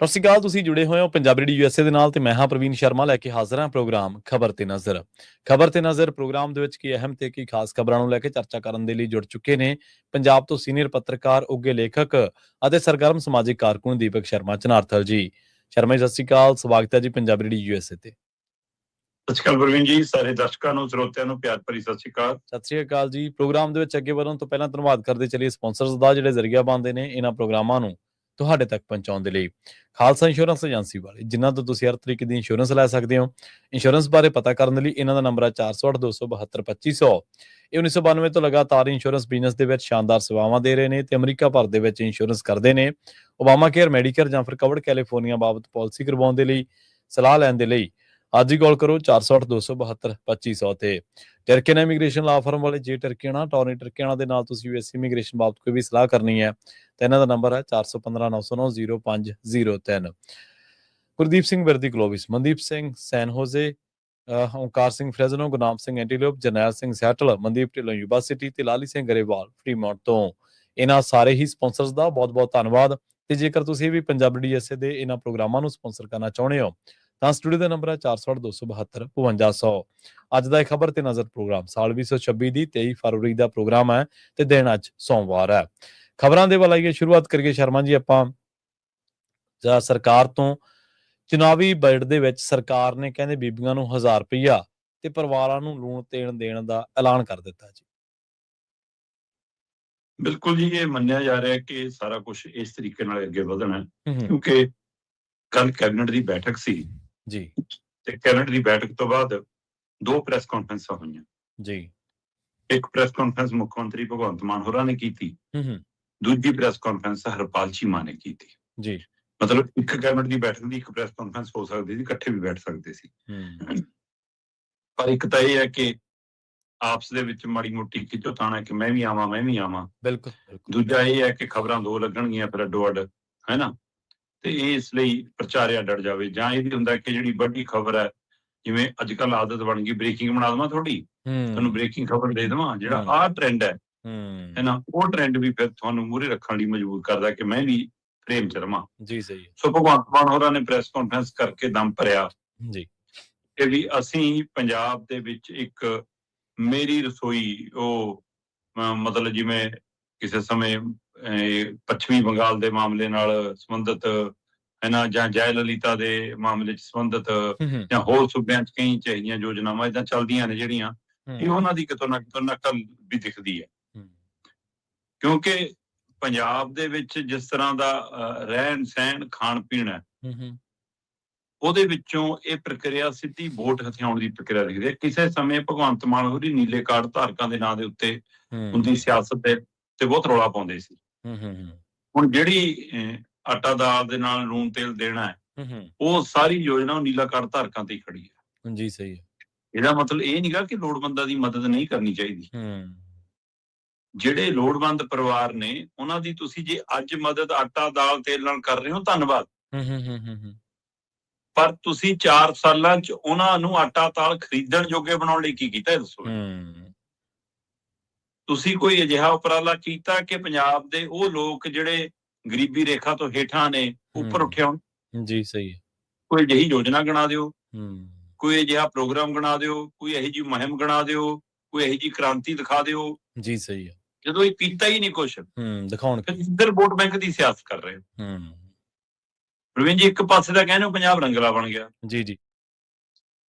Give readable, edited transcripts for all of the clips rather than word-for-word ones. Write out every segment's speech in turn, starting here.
ਸਤਿ ਸ਼੍ਰੀ ਅਕਾਲ। ਤੁਸੀਂ ਜੁੜੇ ਹੋਏ ਹੋ ਪੰਜਾਬੀ ਰੇਡੀਓ USA ਦੇ ਨਾਲ ਤੇ ਮੈਂ ਹਾਂ ਪ੍ਰਵੀਨ ਸ਼ਰਮਾ ਲੈ ਕੇ ਹਾਜ਼ਰ ਹਾਂ ਪ੍ਰੋਗਰਾਮ ਖਬਰ ਤੇ ਨਜ਼ਰ। ਖਬਰ ਤੇ ਨਜ਼ਰ ਪ੍ਰੋਗਰਾਮ ਦੇ ਵਿੱਚ ਕੀ ਅਹਿਮ ਤੇ ਕੀ ਖਾਸ ਖਬਰਾਂ ਨੂੰ ਲੈ ਕੇ ਚਰਚਾ ਕਰਨ ਦੇ ਲਈ ਜੁੜ ਚੁੱਕੇ ਨੇ ਪੰਜਾਬ ਤੋਂ ਸੀਨੀਅਰ ਪੱਤਰਕਾਰ, ਉੱਘੇ ਲੇਖਕ ਅਤੇ ਸਰਗਰਮ ਸਮਾਜਿਕ ਕਾਰਕੁਨ ਦੀਪਕ ਸ਼ਰਮਾ ਚਨਾਰਥਲ ਜੀ। ਸ਼ਰਮਾ ਜੀ, ਸਤਿ ਸ਼੍ਰੀ ਅਕਾਲ। ਸਵਾਗਤ ਹੈ ਜੀ ਪੰਜਾਬੀ ਰੇਡੀਓ USA ਤੇ। ਸਤਿ ਸ਼੍ਰੀ ਅਕਾਲ ਪ੍ਰਵੀਨ ਜੀ, ਸਾਰੇ ਦਰਸ਼ਕਾਂ ਨੂੰ, ਸਰੋਤਿਆਂ ਨੂੰ ਪਿਆਰ ਭਰੀ ਸਤਿ ਸ਼੍ਰੀ ਅਕਾਲ। ਸਤਿ ਸ਼੍ਰੀ ਅਕਾਲ ਜੀ। ਪ੍ਰੋਗਰਾਮ ਦੇ ਵਿੱਚ ਅੱਗੇ ਵਧਣ ਤੋਂ ਪਹਿਲਾਂ ਧੰਨਵਾਦ ਕਰਦੇ ਚੱਲੀਏ ਸਪਾਂਸਰਸ ਦਾ, ਜਿਹੜੇ ਜ਼ਰੀਆ ਬਣਦੇ ਨੇ ਇਹਨਾਂ ਪ੍ਰੋਗਰਾਮਾਂ ਨੂੰ ਤੁਹਾਡੇ ਤੱਕ ਪਹੁੰਚਾਉਣ ਦੇ ਲਈ। ਖਾਲਸਾ ਇੰਸ਼ੋਰੈਂਸ ਏਜੰਸੀ ਵਾਲੇ, ਜਿਨ੍ਹਾਂ ਤੋਂ ਤੁਸੀਂ ਹਰ ਤਰੀਕੇ ਦੀ ਇੰਸ਼ੋਰੈਂਸ ਲੈ ਸਕਦੇ ਹੋ। ਇੰਸ਼ੋਰੈਂਸ ਬਾਰੇ ਪਤਾ ਕਰਨ ਲਈ ਇਹਨਾਂ ਦਾ ਨੰਬਰ ਹੈ 408-272-2500। ਇਹ 1992 ਤੋਂ ਲਗਾਤਾਰ ਇੰਸ਼ੋਰੈਂਸ ਬਿਜ਼ਨਸ ਦੇ ਵਿੱਚ ਸ਼ਾਨਦਾਰ ਸੇਵਾਵਾਂ ਦੇ ਰਹੇ ਨੇ ਤੇ ਅਮਰੀਕਾ ਭਰ ਦੇ ਵਿੱਚ ਇੰਸ਼ੋਰੈਂਸ ਕਰਦੇ ਨੇ। ਓਬਾਮਾ ਕੇਅਰ, ਮੈਡੀਕੇਅਰ ਜਾਂ ਫਿਰ ਕਵਰਡ ਕੈਲੀਫੋਰਨੀਆ ਬਾਬਤ ਪਾਲਿਸੀ ਕਰਵਾਉਣ ਦੇ ਲਈ, ਸਲਾਹ ਲੈਣ ਦੇ ਲਈ ਅੱਜ ਹੀ ਕਾਲ ਕਰੋ 408-272-2500 ਤੇ। ਟਰਕੀਆਨਾ ਇਮੀਗ੍ਰੇਸ਼ਨ ਲਾ ਫਰਮ ਵਾਲੇ, ਜੇ ਟਰਕੀਆਨਾ ਟੌਨੀ ਟਰਕੀਆਨਾ ਦੇ ਨਾਲ ਤੁਸੀਂ US ਇਮੀਗ੍ਰੇਸ਼ਨ ਬਾਬਤ ਕੋਈ ਵੀ ਸਲਾਹ ਕਰਨੀ ਹੈ ਤਾਂ ਇਹਨਾਂ ਦਾ ਨੰਬਰ ਹੈ 415-909-0503। ਗੁਰਦੀਪ ਸਿੰਘ ਵਿਰਦੀ ਗਲੋਬਿਸ, Mandeep Singh San Jose, Onkar Singh Fresno, Gurnam Singh Antelope, Jarnail Singh Seattle, Mandeep Dhillon Yuba City ਤੇ ਲਾਲੀ ਸਿੰਘ ਗਰੇਵਾਲ ਫਰੀਮੌਂਟ ਤੋਂ। ਇਹਨਾਂ ਸਾਰੇ ਹੀ ਸਪਾਂਸਰਸ ਦਾ ਬਹੁਤ ਬਹੁਤ ਧੰਨਵਾਦ। ਤੇ ਜੇਕਰ ਤੁਸੀਂ ਵੀ ਪੰਜਾਬੀ USA ਦੇ ਇਹਨਾਂ ਪ੍ਰੋਗਰਾਮਾਂ ਨੂੰ ਸਪਾਂਸਰ ਕਰਨਾ ਚਾਹੁੰਦੇ ਹੋ ਤਾਂ ਸਟੂਡੀਓ ਦਾ ਨੰਬਰ ਹੈ 408-272-5200। ਅੱਜ ਦਾ ਇਹ ਖਬਰ ਤੇ ਨਜ਼ਰ ਪ੍ਰੋਗਰਾਮ ਸਾਲ 2026 ਦੀ 23 ਫਰਵਰੀ ਦਾ ਪ੍ਰੋਗਰਾਮ ਹੈ ਤੇ ਦਿਨ ਅੱਜ ਸੋਮਵਾਰ ਹੈ। ਖਬਰਾਂ ਦੇ ਵੱਲ ਆਈਏ, ਸ਼ੁਰੂਆਤ ਕਰੀਏ ਸ਼ਰਮਾ ਜੀ ਆਪਾਂ ਸਰਕਾਰ ਤੋਂ। ਚੁਣਾਵੀ ਬਜਟ ਦੇ ਵਿੱਚ ਸਰਕਾਰ ਨੇ ਕਹਿੰਦੇ ਬੀਬੀਆਂ ਨੂੰ 1000 ਰੁਪਈਆ ਤੇ ਪਰਿਵਾਰਾਂ ਨੂੰ ਲੂਣ ਤੇਲ ਦੇਣ ਦਾ ਐਲਾਨ ਕਰ ਦਿੱਤਾ ਜੀ। ਬਿਲਕੁਲ ਜੀ, ਇਹ ਮੰਨਿਆ ਜਾ ਰਿਹਾ ਕਿ ਸਾਰਾ ਕੁਝ ਇਸ ਤਰੀਕੇ ਨਾਲ ਅੱਗੇ ਵਧਣਾ ਹੈ, ਕਿਉਂਕਿ ਕੱਲ ਕੈਬਨਿਟ ਦੀ ਬੈਠਕ ਸੀ ਜੀ ਤੇ ਕੈਬਨਿਟ ਦੀ ਬੈਠਕ ਤੋਂ ਬਾਅਦ ਦੋ ਪ੍ਰੈਸ ਕਾਨਫਰੰਸਾਂ ਹੋਈਆਂ ਜੀ। ਇੱਕ ਪ੍ਰੈਸ ਕਾਨਫਰੰਸ ਮੁੱਖ ਮੰਤਰੀ ਭਗਵੰਤ ਮਾਨ ਹੋਰਾਂ ਨੇ ਕੀਤੀ, ਦੂਜੀ ਪ੍ਰੈਸ ਕਾਨਫਰੰਸ ਹਰਪਾਲ ਚੀਮਾ ਨੇ ਕੀਤੀ ਜੀ। ਮਤਲਬ ਇੱਕ ਕੈਬਨਿਟ ਦੀ ਬੈਠਕ ਦੀ ਇੱਕ ਪ੍ਰੈਸ ਕਾਨਫਰੰਸ ਹੋ ਸਕਦੀ ਸੀ, ਇਕੱਠੇ ਵੀ ਬੈਠ ਸਕਦੇ ਸੀ। ਪਰ ਇੱਕ ਤਾਂ ਇਹ ਹੈ ਕਿ ਆਪਸ ਦੇ ਵਿੱਚ ਮਾੜੀ ਮੋਟੀ ਖਿੱਚੋਤਾਣ ਹੈ ਕਿ ਮੈਂ ਵੀ ਆਵਾਂ। ਬਿਲਕੁਲ। ਦੂਜਾ ਇਹ ਹੈ ਕਿ ਖਬਰਾਂ ਦੋ ਲੱਗਣਗੀਆਂ ਫਿਰ ਅੱਡੋ ਅੱਡ, ਹੈ ਨਾ, ਤੇ ਇਹ ਇਸ ਲਈ ਪ੍ਰਚਾਰਿਆ ਡਰ ਜਾਵੇ। ਜਾਂ ਇਹ ਵੀ ਹੁੰਦਾ ਕਿ ਜਿਹੜੀ ਵੱਡੀ ਖਬਰ ਹੈ, ਜਿਵੇਂ ਅੱਜ ਕੱਲ ਆਦਤ ਬਣ ਗਈ ਬ੍ਰੇਕਿੰਗ ਬਣਾ ਦੇਵਾਂ, ਤੁਹਾਨੂੰ ਬ੍ਰੇਕਿੰਗ ਖਬਰ ਦੇ ਦੇਵਾਂ, ਜਿਹੜਾ ਆਹ ਟ੍ਰੈਂਡ ਹੈ ਨਾ, ਉਹ ਟ੍ਰੈਂਡ ਵੀ ਫਿਰ ਤੁਹਾਨੂੰ ਮੂਹਰੇ ਰੱਖਣ ਲਈ ਮਜਬੂਰ ਕਰਦਾ ਕਿ ਮੈਂ ਵੀ ਫਰੇਮ ਚ ਰਵਾਂ ਜੀ। ਸਹੀ। ਸੋ ਭਗਵੰਤ ਮਾਨ ਹੋਰਾਂ ਨੇ ਪ੍ਰੈਸ ਕਾਨਫਰੰਸ ਕਰਕੇ ਦਮ ਭਰਿਆ ਜੀ ਕਿ ਵੀ ਅਸੀਂ ਪੰਜਾਬ ਦੇ ਵਿੱਚ ਇੱਕ ਮੇਰੀ ਰਸੋਈ, ਉਹ ਮਤਲਬ ਜਿਵੇਂ ਕਿਸੇ ਸਮੇਂ ਪੱਛਮੀ ਬੰਗਾਲ ਦੇ ਮਾਮਲੇ ਨਾਲ ਸੰਬੰਧਿਤ ਹੈ ਨਾ, ਜਾਂ ਜੈ ਲਲਿਤਾ ਦੇ ਮਾਮਲੇ ਚ ਸੰਬੰਧਿਤ, ਜਾਂ ਹੋਰ ਸੂਬਿਆਂ ਚ ਕਈ ਚਾਹੀਦੀਆਂ ਯੋਜਨਾਵਾਂ ਏਦਾਂ ਚੱਲਦੀਆਂ ਨੇ ਜਿਹੜੀਆਂ, ਇਹ ਉਹਨਾਂ ਦੀ ਕਿਤੋਂ ਨਾ ਕਿਤੋਂ ਨਕਲ ਵੀ ਦਿਖਦੀ ਹੈ। ਕਿਉਂਕਿ ਪੰਜਾਬ ਦੇ ਵਿੱਚ ਜਿਸ ਤਰ੍ਹਾਂ ਦਾ ਰਹਿਣ ਸਹਿਣ ਖਾਣ ਪੀਣ ਹੈ, ਉਹਦੇ ਵਿੱਚੋਂ ਇਹ ਪ੍ਰਕਿਰਿਆ ਸਿੱਧੀ ਵੋਟ ਹਥਿਆਉਣ ਦੀ ਪ੍ਰਕਿਰਿਆ ਦਿਖਦੀ ਹੈ। ਕਿਸੇ ਸਮੇਂ ਭਗਵੰਤ ਮਾਨ ਹੋਰੀ ਨੀਲੇ ਕਾਰਡ ਧਾਰਕਾਂ ਦੇ ਨਾਂ ਦੇ ਉੱਤੇ ਹੁੰਦੀ ਸਿਆਸਤ ਤੇ ਬਹੁਤ ਰੌਲਾ ਪਾਉਂਦੇ ਸੀ। ਹੁਣ ਜਿਹੜੀ ਆਟਾ ਦਾਲ ਦੇ ਨਾਲ ਲੂਣ ਤੇਲ ਦੇਣਾ ਹੈ, ਉਹ ਸਾਰੀ ਯੋਜਨਾ ਨੀਲਾ ਕਾਰਡ ਧਾਰਕਾਂ ਤੇ ਹੀ ਖੜੀ ਹੈ ਜੀ। ਸਹੀ ਹੈ। ਇਹਦਾ ਮਤਲਬ ਇਹ ਨਹੀਂਗਾ ਕਿ ਲੋੜਵੰਦਾਂ ਦੀ ਮਦਦ ਨਹੀਂ ਕਰਨੀ ਚਾਹੀਦੀ। ਜਿਹੜੇ ਲੋੜਵੰਦ ਪਰਿਵਾਰ ਨੇ ਉਹਨਾਂ ਦੀ ਤੁਸੀਂ ਜੇ ਅੱਜ ਮਦਦ ਆਟਾ ਦਾਲ ਤੇਲ ਨਾਲ ਕਰ ਰਹੇ ਹੋ, ਧੰਨਵਾਦ, ਪਰ ਤੁਸੀਂ 4 ਸਾਲਾਂ ਚ ਉਹਨਾਂ ਨੂੰ ਆਟਾ ਦਾਲ ਖਰੀਦਣ ਜੋਗੇ ਬਣਾਉਣ ਲਈ ਕੀ ਕੀਤਾ, ਇਹ ਦੱਸੋ। ਤੁਸੀਂ ਕੋਈ ਅਜਿਹਾ ਉਪਰਾਲਾ ਕੀਤਾ ਕਿ ਪੰਜਾਬ ਦੇ ਉਹ ਲੋਕ ਜਿਹੜੇ ਗਰੀਬੀ ਰੇਖਾ ਤੋਂ ਹੇਠਾਂ ਨੇ ਉੱਪਰ ਉੱਠੇ ਹੋਣ ਜੀ। ਸਹੀ ਹੈ। ਕੋਈ ਅਜਿਹੀ ਯੋਜਨਾ ਬਣਾ ਦਿਓ, ਕੋਈ ਅਜਿਹਾ ਪ੍ਰੋਗਰਾਮ ਬਣਾ ਦਿਓ, ਕੋਈ ਇਹੋ ਜਿਹੀ ਮੁਹਿੰਮ ਬਣਾ ਦਿਓ, ਕੋਈ ਇਹੋ ਜਿਹੀ ਕ੍ਰਾਂਤੀ ਦਿਖਾ ਦਿਓ ਜੀ। ਸਹੀ ਹੈ। ਜਦੋਂ ਇਹ ਕੀਤਾ ਹੀ ਨਹੀਂ ਕੁਛ, ਦਿਖਾਉਣ ਇੱਧਰ ਵੋਟ ਬੈਂਕ ਦੀ ਸਿਆਸਤ ਕਰ ਰਹੇ ਹੋ। ਪ੍ਰਵੀਨ ਜੀ, ਇੱਕ ਪਾਸੇ ਤਾਂ ਕਹਿੰਦੇ ਹੋ ਪੰਜਾਬ ਰੰਗਲਾ ਬਣ ਗਿਆ ਜੀ,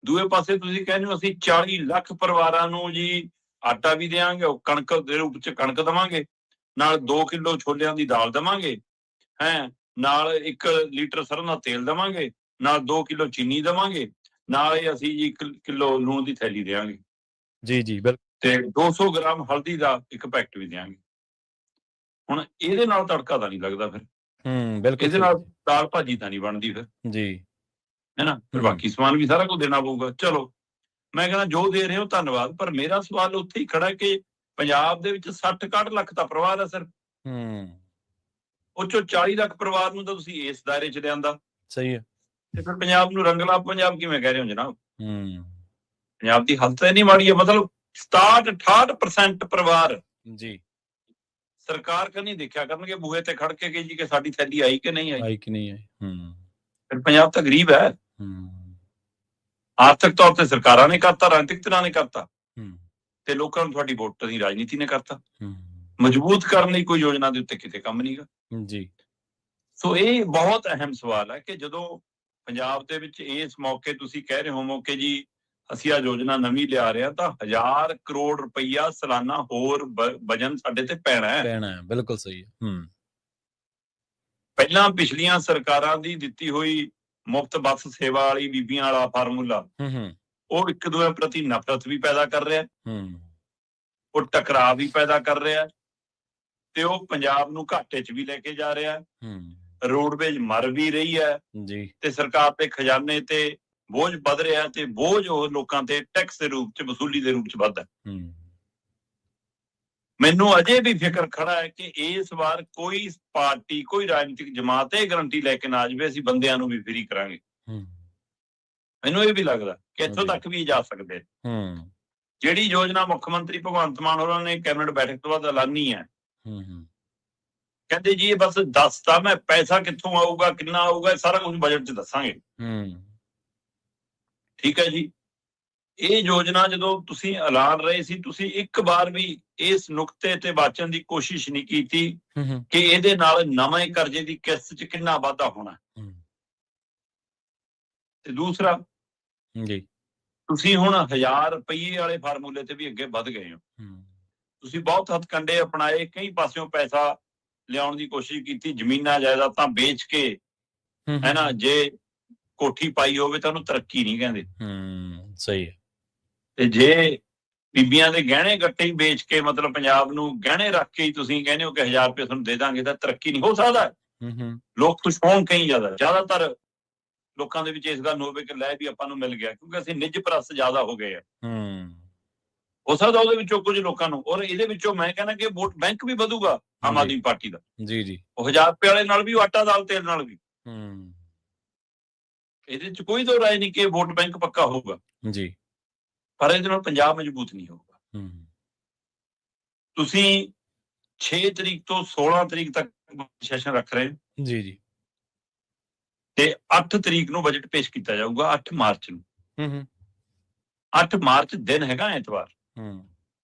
ਦੂਏ ਪਾਸੇ ਤੁਸੀਂ ਕਹਿੰਦੇ ਹੋ ਅਸੀਂ 40 ਲੱਖ ਪਰਿਵਾਰਾਂ ਨੂੰ ਜੀ ਆਟਾ ਵੀ ਦੇਵਾਂਗੇ, ਉਹ ਕਣਕ ਦੇ ਰੂਪ ਚ ਕਣਕ ਦੇਵਾਂਗੇ, ਨਾਲ 2 ਕਿਲੋ ਛੋਲਿਆਂ ਦੀ ਦਾਲ ਦੇਵਾਂਗੇ, ਨਾਲ 1 ਲੀਟਰ ਸਰੋਂ ਦਾ ਤੇਲ ਦੇਵਾਂਗੇ, ਨਾਲ 2 ਕਿਲੋ ਚੀਨੀ ਦੇਵਾਂਗੇ, ਨਾਲ ਅਸੀਂ ਜੀ 1 ਕਿਲੋ ਲੂਣ ਦੀ ਥੈਲੀ ਦੇਵਾਂਗੇ ਜੀ ਬਿਲਕੁਲ, ਤੇ 200 ਗ੍ਰਾਮ ਹਲਦੀ ਦਾ ਇੱਕ ਪੈਕਟ ਵੀ ਦੇਵਾਂਗੇ। ਹੁਣ ਇਹਦੇ ਨਾਲ ਤੜਕਾ ਤਾਂ ਨਹੀਂ ਲੱਗਦਾ, ਫਿਰ ਬਿਲਕੁਲ ਇਹਦੇ ਨਾਲ ਦਾਲ ਭਾਜੀ ਤਾਂ ਨਹੀਂ ਬਣਦੀ ਫਿਰ ਜੀ, ਹੈ ਨਾ, ਫਿਰ ਬਾਕੀ ਸਮਾਨ ਵੀ ਸਾਰਾ ਕੁਝ ਦੇਣਾ ਪਊਗਾ। ਚਲੋ, ਮੈਂ ਕਹਿੰਦਾ ਜੋ ਦੇ ਰਹੇ ਹੋ ਧੰਨਵਾਦ, ਪਰ ਮੇਰਾ ਸਵਾਲ ਉੱਥੇ ਹੀ ਖੜਾ ਕਿ ਪੰਜਾਬ ਦੇ ਵਿੱਚ 60-61 ਲੱਖ ਦਾ ਪਰਿਵਾਰ ਹੈ ਸਿਰਫ, ਉਹ ਚੋਂ 40 ਲੱਖ ਪਰਿਵਾਰ ਨੂੰ ਤਾਂ ਤੁਸੀਂ ਇਸ ਦਾਇਰੇ ਚ ਲਿਆਂਦਾ। ਸਹੀ ਹੈ। ਤੇ ਫਿਰ ਪੰਜਾਬ ਨੂੰ ਰੰਗਲਾ ਪੰਜਾਬ ਕਿਵੇਂ ਕਹਿ ਰਹੇ ਹੋ ਜਨਾਬ? ਪੰਜਾਬ ਦੀ ਹਾਲਤ ਇੰਨੀ ਮਾੜੀ ਹੈ, ਮਤਲਬ 67-68% ਪਰਿਵਾਰ ਜੀ ਸਰਕਾਰ ਕਨੀ ਦੇਖਿਆ ਕਰਨਗੇ ਬੂਹੇ ਤੇ ਖੜ ਕੇ ਜੀ ਕਿ ਸਾਡੀ ਥੈਲੀ ਆਈ ਕਿ ਨਹੀਂ ਆਈ। ਆਈ ਕਿ ਨਹੀਂ ਆਈ। ਫਿਰ ਪੰਜਾਬ ਤਾਂ ਗਰੀਬ ਹੈ। ਆਰਥਿਕ ਤੌਰ ਤੇ ਸਰਕਾਰਾਂ ਨੇ ਕਰਤਾ, ਰਾਜਨੀਤਿਕ ਧਿਰਾਂ ਨੇ ਕਰਤਾ, ਤੇ ਲੋਕਾਂ ਨੂੰ ਤੁਹਾਡੀ ਵੋਟਾਂ ਦੀ ਰਾਜਨੀਤੀ ਨੇ ਕਰਤਾ। ਮਜ਼ਬੂਤ ਕਰਨ ਲਈ ਕੋਈ ਯੋਜਨਾ ਦੇ ਉੱਤੇ ਕਿਤੇ ਕੰਮ ਨਹੀਂਗਾ ਜੀ। ਸੋ ਇਹ ਬਹੁਤ ਅਹਿਮ ਸਵਾਲ ਹੈ ਕਿ ਜਦੋਂ ਪੰਜਾਬ ਦੇ ਵਿੱਚ ਇਸ ਮੌਕੇ ਤੁਸੀਂ ਕਹਿ ਰਹੇ ਹੋ ਕਿ ਜੀ ਅਸੀਂ ਆ ਯੋਜਨਾ ਨਵੀਂ ਲਿਆ ਰਹੇ ਹਾਂ ਤਾਂ 1000 ਕਰੋੜ ਰੁਪਈਆ ਸਾਲਾਨਾ ਹੋਰ ਵਜਨ ਸਾਡੇ ਤੇ ਪੈਣਾ ਹੈ। ਬਿਲਕੁਲ ਸਹੀ ਹੈ। ਪਹਿਲਾਂ ਪਿਛਲੀਆਂ ਸਰਕਾਰਾਂ ਦੀ ਦਿੱਤੀ ਹੋਈ ਮੁਫਤ ਬੱਸ ਸੇਵਾ ਵਾਲੀ ਬੀਬੀਆਂ ਵਾਲਾ ਫਾਰਮੂਲਾ ਉਹ ਇੱਕ ਦੂਜੇ ਪ੍ਰਤੀ ਨਫ਼ਰਤ ਵੀ ਪੈਦਾ ਕਰ ਰਿਹਾ, ਉਹ ਟਕਰਾਅ ਵੀ ਪੈਦਾ ਕਰ ਰਿਹਾ, ਤੇ ਉਹ ਪੰਜਾਬ ਨੂੰ ਘਾਟੇ 'ਚ ਵੀ ਲੈ ਕੇ ਜਾ ਰਿਹਾ। ਰੋਡਵੇਜ਼ ਮਰ ਵੀ ਰਹੀ ਹੈ ਜੀ, ਤੇ ਸਰਕਾਰ ਦੇ ਖਜ਼ਾਨੇ ਤੇ ਬੋਝ ਵੱਧ ਰਿਹਾ, ਤੇ ਬੋਝ ਉਹ ਲੋਕਾਂ ਤੇ ਟੈਕਸ ਦੇ ਰੂਪ 'ਚ, ਵਸੂਲੀ ਦੇ ਰੂਪ 'ਚ ਵੱਧਦਾ। ਮੈਨੂੰ ਅਜੇ ਵੀ ਫਿਕਰ ਖੜਾ ਹੈ ਕਿ ਇਸ ਵਾਰ ਕੋਈ ਪਾਰਟੀ, ਕੋਈ ਰਾਜਨੀਤਿਕ ਜਮਾਤ ਇਹ ਗਰੰਟੀ ਲੈ ਕੇ ਨਾ ਜਾਵੇ ਅਸੀਂ ਬੰਦਿਆਂ ਨੂੰ ਵੀ ਫ੍ਰੀ ਕਰਾਂਗੇ। ਮੈਨੂੰ ਇਹ ਵੀ ਲੱਗਦਾ ਕਿ ਇੱਥੋਂ ਤੱਕ ਵੀ ਜਾ ਸਕਦੇ। ਜਿਹੜੀ ਯੋਜਨਾ ਮੁੱਖ ਮੰਤਰੀ ਭਗਵੰਤ ਮਾਨ ਹੋਰਾਂ ਨੇ ਕੈਬਨਿਟ ਬੈਠਕ ਤੋਂ ਬਾਅਦ ਐਲਾਨੀ ਹੈ, ਕਹਿੰਦੇ ਜੀ ਇਹ ਬਸ ਦੱਸਤਾ ਮੈਂ, ਪੈਸਾ ਕਿੱਥੋਂ ਆਊਗਾ, ਕਿੰਨਾ ਆਊਗਾ, ਸਾਰਾ ਕੁਝ ਬਜਟ 'ਚ ਦੱਸਾਂਗੇ। ਠੀਕ ਹੈ ਜੀ। ਇਹ ਯੋਜਨਾ ਜਦੋਂ ਤੁਸੀਂ ਐਲਾਨ ਰਹੇ ਸੀ, ਤੁਸੀਂ ਇੱਕ ਵਾਰ ਵੀ ਇਸ ਨੁਕਤੇ ਤੇ ਬਾਚਣ ਦੀ ਕੋਸ਼ਿਸ਼ ਨਹੀਂ ਕੀਤੀ ਕਿ ਇਹਦੇ ਨਾਲ ਨਵੇਂ ਕਰਜ਼ੇ ਦੀ ਕਿਸ਼ਤ 'ਚ ਕਿੰਨਾ ਵਾਧਾ ਹੋਣਾ। ਤੇ ਦੂਸਰਾ ਜੀ, ਤੁਸੀਂ ਹੁਣ 1000 ਰੁਪਈਏ ਵਾਲੇ ਫਾਰਮੂਲੇ ਤੇ ਵੀ ਅੱਗੇ ਵੱਧ ਗਏ ਹੋ। ਤੁਸੀਂ ਬਹੁਤ ਹੱਥਕੰਡੇ ਅਪਣਾਏ, ਕਈ ਪਾਸਿਓਂ ਪੈਸਾ ਲਿਆਉਣ ਦੀ ਕੋਸ਼ਿਸ਼ ਕੀਤੀ, ਜ਼ਮੀਨਾਂ ਜਾਇਦਾਦਾਂ ਵੇਚ ਕੇ, ਹੈ ਨਾ। ਜੇ ਕੋਠੀ ਪਾਈ ਹੋਵੇ ਤਾਂ ਉਹਨੂੰ ਤਰੱਕੀ ਨਹੀਂ ਕਹਿੰਦੇ। ਸਹੀ ਹੈ। ਤੇ ਜੇ ਬੀਬੀਆਂ ਦੇ ਗਹਿਣੇ ਗੱਟੇ ਹੀ ਵੇਚ ਕੇ, ਮਤਲਬ ਪੰਜਾਬ ਨੂੰ ਗਹਿਣੇ ਰੱਖ ਕੇ ਹੀ ਤੁਸੀਂ ਕਹਿੰਦੇ ਹੋ ਕਿ 1000 ਰੁਪਏ ਤੁਹਾਨੂੰ ਦੇ ਦਾਂਗੇ, ਤਾਂ ਤਰੱਕੀ ਨਹੀਂ ਹੋ ਸਕਦਾ। ਲੋਕ ਖੁਸ਼ ਹੋਣ ਕਈ ਜ਼ਿਆਦਾਤਰ ਲੋਕਾਂ ਦੇ ਵਿੱਚ ਇਸ ਗੱਲ ਨੂੰ ਹੋਵੇ ਕਿ ਲੈ ਵੀ ਆਪਾਂ ਨੂੰ ਮਿਲ ਗਿਆ, ਕਿਉਂਕਿ ਅਸੀਂ ਨਿੱਜ ਪ੍ਰਸਤ ਜ਼ਿਆਦਾ ਹੋ ਗਏ ਆ। ਹੋ ਸਕਦਾ ਉਹਦੇ ਵਿੱਚੋਂ ਕੁਝ ਲੋਕਾਂ ਨੂੰ, ਔਰ ਇਹਦੇ ਵਿੱਚੋਂ ਮੈਂ ਕਹਿੰਦਾ ਕਿ ਵੋਟ ਬੈਂਕ ਵੀ ਵਧੂਗਾ ਆਮ ਆਦਮੀ ਪਾਰਟੀ ਦਾ। ਜੀ। ਉਹ 1000 ਰੁਪਏ ਵਾਲੇ ਨਾਲ ਵੀ, ਆਟਾ ਦਾਲ ਤੇਲ ਨਾਲ ਵੀ। ਇਹਦੇ ਚ ਕੋਈ ਦੋ ਰਾਏ ਨਹੀਂ ਕਿ ਵੋਟ ਬੈਂਕ ਪੱਕਾ ਹੋਊਗਾ ਜੀ, ਪਰ ਇਹਦੇ ਨਾਲ ਪੰਜਾਬ ਮਜ਼ਬੂਤ ਨਹੀਂ ਹੋਊਗਾ। ਤੁਸੀਂ 6 ਤਰੀਕ ਤੋਂ 16 ਤਰੀਕ ਤੱਕ ਸੈਸ਼ਨ ਰੱਖ ਰਹੇ ਜੀ, ਤੇ 8 ਤਰੀਕ ਨੂੰ ਬਜਟ ਪੇਸ਼ ਕੀਤਾ ਜਾਊਗਾ, 8 ਮਾਰਚ ਨੂੰ। 8 ਮਾਰਚ ਦਿਨ ਹੈਗਾ ਐਤਵਾਰ।